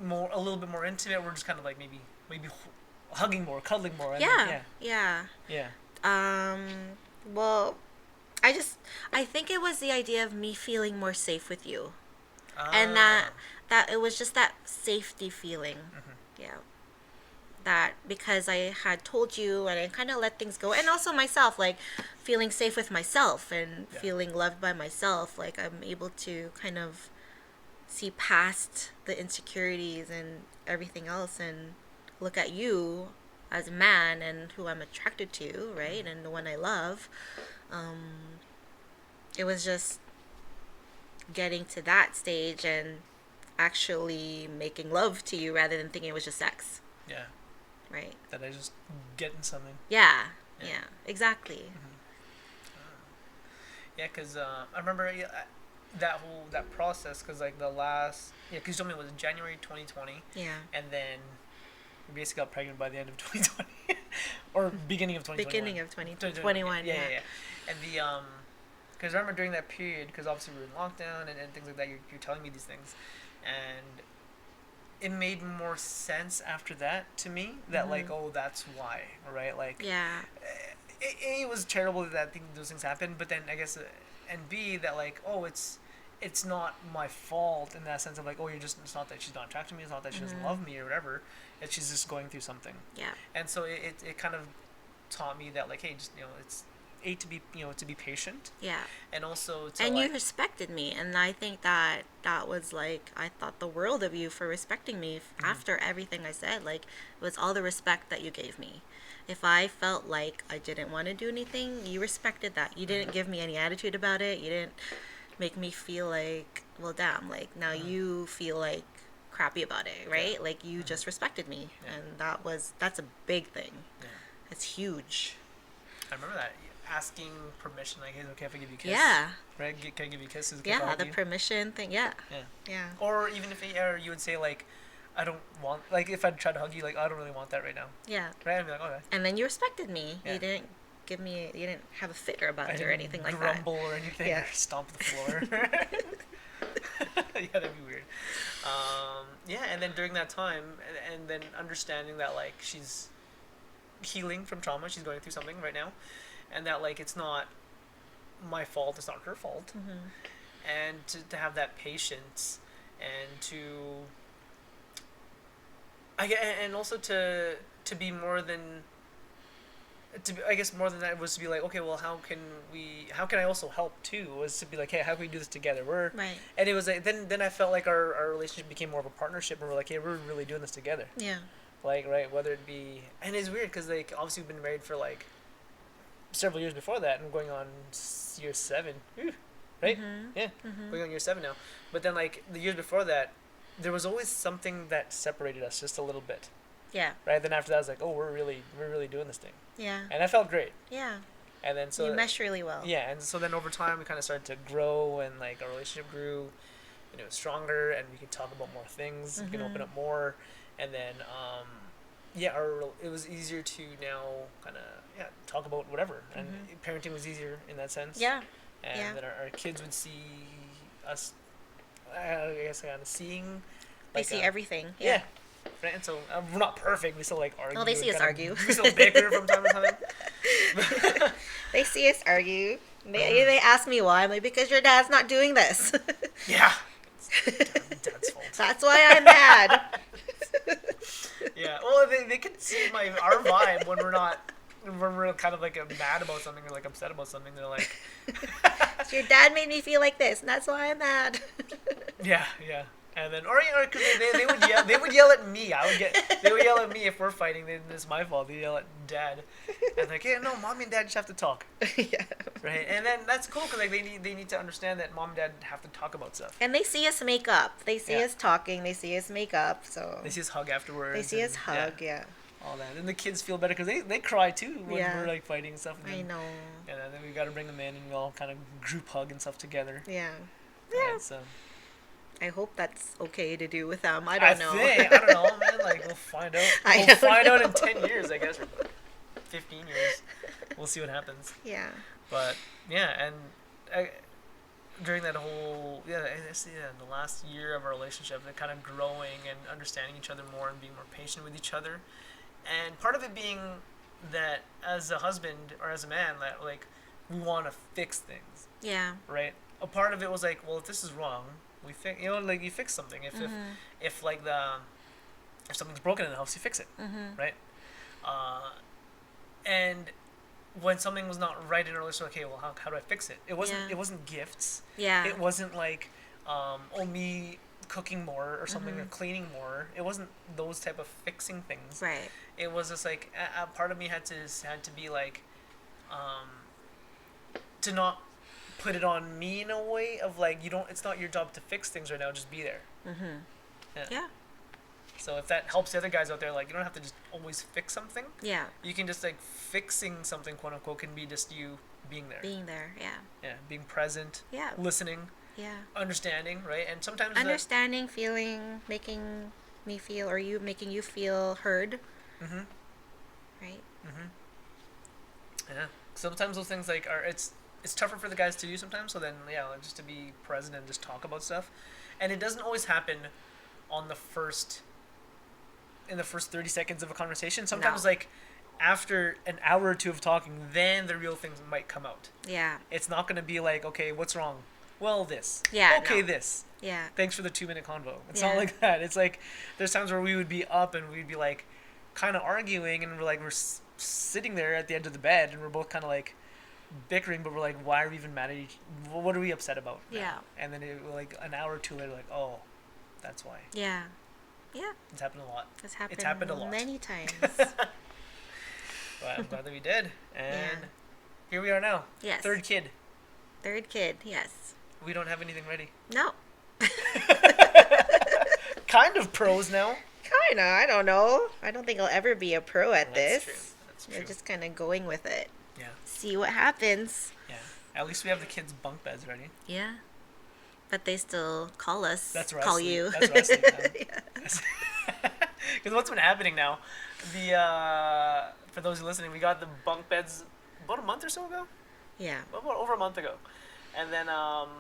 a little bit more intimate? We're just kind of like maybe hugging more, cuddling more. And Yeah. then, Yeah. yeah. Well, I think it was the idea of me feeling more safe with you. And that it was just that safety feeling. Yeah. That because I had told you and I kind of let things go, and also myself, like feeling safe with myself and feeling loved by myself, like I'm able to kind of see past the insecurities and everything else and look at you as a man and who I'm attracted to, right? And the one I love. It was just getting to that stage and actually making love to you rather than thinking it was just sex. Yeah. Right. That I just getting something. Yeah. Exactly. Yeah, because I remember that process, because like because you told me it was January 2020. Yeah. And then you basically got pregnant by the end of 2020, or beginning of 2021. Beginning of 2021. Yeah. And because I remember during that period, because obviously we were in lockdown and things like that, you're telling me these things, and it made more sense after that to me that like, oh, that's why, right? Like, Yeah. it was terrible that those things happened, but then I guess, and B, that like, oh, it's not my fault in that sense of like, oh, it's not that she's not attracted to me, it's not that she doesn't love me or whatever, it's she's just going through something. Yeah. And so it kind of taught me that like, hey, just it's to be patient. Yeah. And also to And you respected me, and I think that was like, I thought the world of you for respecting me after everything I said. Like, it was all the respect that you gave me. If I felt like I didn't want to do anything, you respected that. You didn't give me any attitude about it. You didn't make me feel like, well, damn, like now you feel like crappy about it, right? Like you just respected me, and that's a big thing. Yeah. It's huge. I remember that. Asking permission, like, hey, is it okay if I give you a kiss? Yeah. Right? Can I give you a kiss? Is it okay Yeah, if I hug the you? permission thing. Yeah. Yeah. Or even if you would say like, I don't want, like if I try to hug you, like I don't really want that right now. Yeah. Right? I'd be like, okay. And then you respected me. Yeah. You didn't you didn't have a fit about it or didn't anything like that. grumble or anything, Yeah. or stomp the floor. Yeah, that'd be weird. Yeah, and then during that time, and then understanding that like she's healing from trauma, she's going through something right now, and that like it's not my fault, it's not her fault, and to have that patience, and and also to be more than. I guess more than that was to be like, okay, well, how can I also help too? Was to be like, hey, how can we do this together? Right. And it was like, then I felt like our relationship became more of a partnership, and we're like, hey, we're really doing this together. Yeah. Like, right, whether it be, and it's weird because like obviously we've been married for like several years before that, and going on year 7, right? Yeah, going on year 7 now. But then like the years before that, there was always something that separated us just a little bit. Yeah. Right. Then after that, I was like, oh, we're really doing this thing. Yeah. And I felt great. Yeah. And then so you mesh really well. Yeah, and so then over time we kind of started to grow, and like our relationship grew, stronger, and we could talk about more things. We can open up more, and then it was easier to now kind of talk about whatever, and parenting was easier in that sense. Yeah. And then our kids would see us, I guess, kind of seeing. They see everything. Yeah. Right? And so we're not perfect. We still like argue. Oh, they see us argue. We still bicker from time to time. They see us argue. They ask me why. I'm like, because your dad's not doing this. Yeah. Dad's fault. That's why I'm mad. Yeah. Well, they can see our vibe when we're kind of like mad about something or like upset about something. They're like, so your dad made me feel like this, and that's why I'm mad. Yeah. And then, or cause they would yell at me. They would yell at me if we're fighting. It's my fault. They yell at Dad, and like, hey, no, Mom and Dad just have to talk. Yeah. Right, and then that's cool because like they need to understand that Mom and Dad have to talk about stuff. And they see us make up. They see us talking. They see us make up. So they see us hug afterwards. They see us hug. Yeah. All that, and the kids feel better because they cry too when we're like fighting and stuff. And I know. And then we got to bring them in, and we all kind of group hug and stuff together. Yeah. Yeah. So. I hope that's okay to do with them. I don't know. I don't know, man. Like, we'll find out. We'll find out in 10 years, I guess, or 15 years. We'll see what happens. Yeah. But, yeah, and during that whole, the last year of our relationship, the kind of growing and understanding each other more and being more patient with each other. And part of it being that as a husband or as a man, that, like, we want to fix things. Yeah. Right? A part of it was like, well, if this is wrong, we fix, like you fix something. If something's broken in the house, you fix it, right? And when something was not right in a relationship, okay, well, how do I fix it? It wasn't gifts. Yeah. It wasn't like, me cooking more or something or cleaning more. It wasn't those type of fixing things. Right. It was just like a part of me had to be like, to not put it on me in a way of like, it's not your job to fix things right now, just be there. Yeah. So if that helps the other guys out there, like, you don't have to just always fix something. Yeah. You can just like fixing something, quote unquote, can be just you being there. Being there, yeah. Yeah, being present. Yeah. Listening. Yeah. Understanding, right? And sometimes understanding, feeling, making me feel, or you making you feel heard. Right. Yeah. Sometimes those things like it's tougher for the guys to do sometimes. So then, just to be present and just talk about stuff, and it doesn't always happen in the first 30 seconds of a conversation. Sometimes, like after an hour or two of talking, then the real things might come out. Yeah. It's not going to be like, okay, what's wrong? Well, this. Yeah. Okay, this. Yeah. Thanks for the 2-minute convo. It's not like that. It's like there's times where we would be up and we'd be like kind of arguing, and we're sitting there at the edge of the bed, and we're both kind of like bickering, but we're like, why are we even mad at each? What are we upset about? Yeah. And then like an hour or two later, like, oh, that's why. Yeah. Yeah. It's happened a lot. It's happened a lot. Many times. Well, I'm glad that we did, and here we are now. Yes. Third kid, yes. We don't have anything ready. No. Kind of pros now. Kinda, I don't know. I don't think I'll ever be a pro at this. That's true. We're just kind of going with it. Yeah. See what happens. Yeah. At least we have the kids' bunk beds ready. Yeah. But they still call us. That's right. Call you. That's what I sleep. Because what's been happening now, for those who are listening, we got the bunk beds about a month or so ago. Yeah. About over a month ago. And then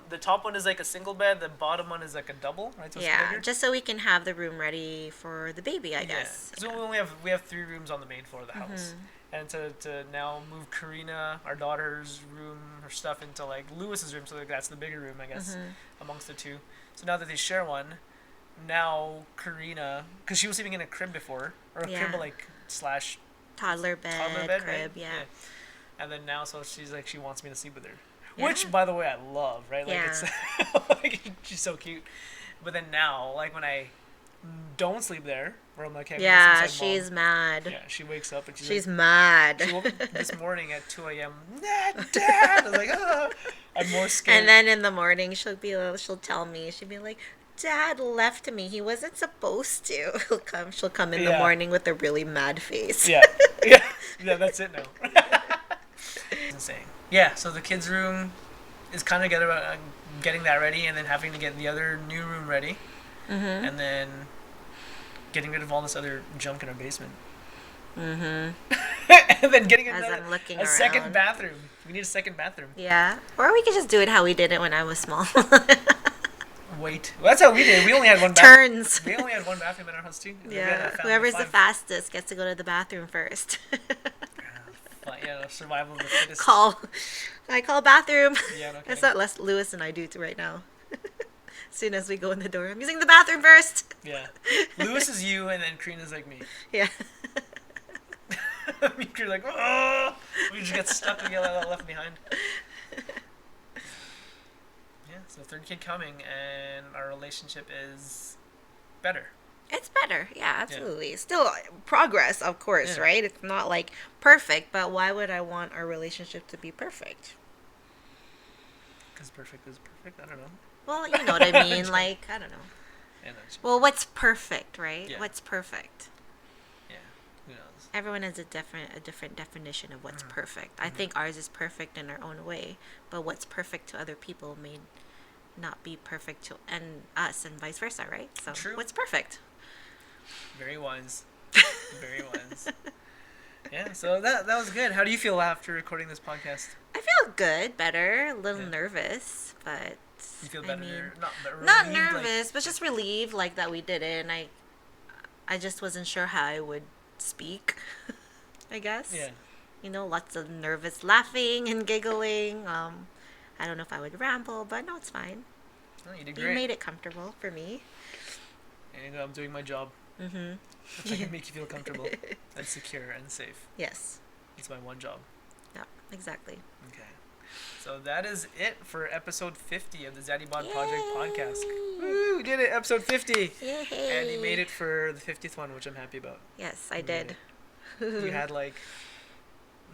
the top one is like a single bed. The bottom one is like a double, right? So it's just so we can have the room ready for the baby, I guess. Because we have 3 rooms on the main floor of the house. And to now move Karina, our daughter's room, her stuff into like Lewis's room, so like that's the bigger room, I guess, amongst the 2. So now that they share one, now Karina, because she was sleeping in a crib before, or a crib like slash toddler bed, crib, right? Yeah. And then now, so she's like, she wants me to sleep with her. Yeah. Which, by the way, I love, right? Like, it's like, she's so cute. But then now, like, when I don't sleep there, where I'm like, hey, she's mad. Yeah, she wakes up and she's like, mad. She woke up this morning at 2 a.m. Dad! I was like, I'm more scared. And then in the morning, she'll tell me, she'll be like, Dad left me. He wasn't supposed to. She'll come in the Yeah. morning with a really mad face. Yeah. Yeah. Yeah, that's it now. Insane. Yeah, so the kids' room is kind of getting that ready and then having to get the other new room ready. Mm-hmm. And then getting rid of all this other junk in our basement. Mm-hmm. And then getting As I'm looking a second around. bathroom. We need a second bathroom. Yeah. Or we could just do it how we did it when I was small. Wait. Well, that's how we did. We only had one bathroom. Turns. We only had one bathroom in our house too. We had Yeah. a family of Whoever's the 5. fastest gets to go to the bathroom first. Yeah, survival of the fittest. I call bathroom. Yeah, no That's kidding. what Lewis and I do right now. As soon as we go in the door, I'm using the bathroom first. Yeah. Lewis is you, and then Karina's like me. Yeah. Me and Karina's like, oh! We just get stuck and get left behind. Yeah, so third kid coming, and our relationship is better. It's better. Yeah, absolutely. Still progress, of course, Yeah. right? It's not like perfect, but why would I want our relationship to be perfect? Because perfect is perfect? I don't know. Well, you know what I mean. Like, I don't know. Yeah, no, Well, what's perfect, right? Yeah. What's perfect? yeah, who knows? Everyone has a different definition of what's perfect. I Mhm. think ours is perfect in our own way, but what's perfect to other people may not be perfect to us, and vice versa, right? So, True. what's perfect? Very wise. Very wise. Yeah, so that was good. How do you feel after recording this podcast? I feel good, better, a little Yeah. nervous, but You feel I better? mean, relieved, not like- nervous, but just relieved, like that we did it, and I just wasn't sure how I would speak. I guess. yeah. You know, lots of nervous laughing and giggling. I don't know if I would ramble, but no, it's fine. Oh, you did You great. made it comfortable for me. And I'm doing my job. Mm-hmm. If I can make you feel comfortable and secure and safe. Yes. It's my one job. Yeah. Exactly. Okay. So that is it for episode 50 of the Zaddy Bod Project podcast. Woo, we did it, episode 50. Yay! And you made it for the 50th one, which I'm happy about. Yes, I You made did. You had like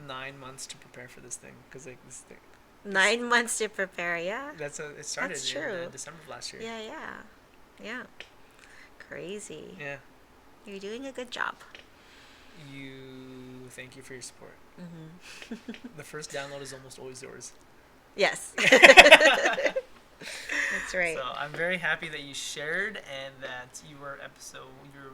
9 months to prepare for this thing, because like this thing. 9 months to prepare. Yeah. It started That's in true. December of last year. Yeah. Crazy. Yeah. You're doing a good job. Thank you for your support. Mm-hmm. The first download is almost always yours. Yes. That's right. So I'm very happy that you shared and that you were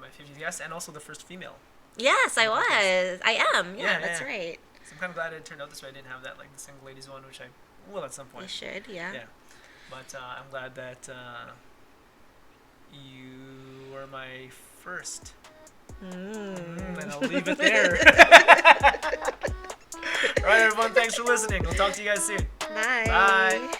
my 50th guest and also the first female. Yes, I was. I am. Yeah, Yeah, that's yeah. right. So I'm kind of glad it turned out this way. I didn't have that like the single ladies one, which I will at some You point. should. Yeah. Yeah. But I'm glad that you were my first. And I'll leave it there. All right, everyone. Thanks for listening. We'll talk to you guys soon. Bye. Bye.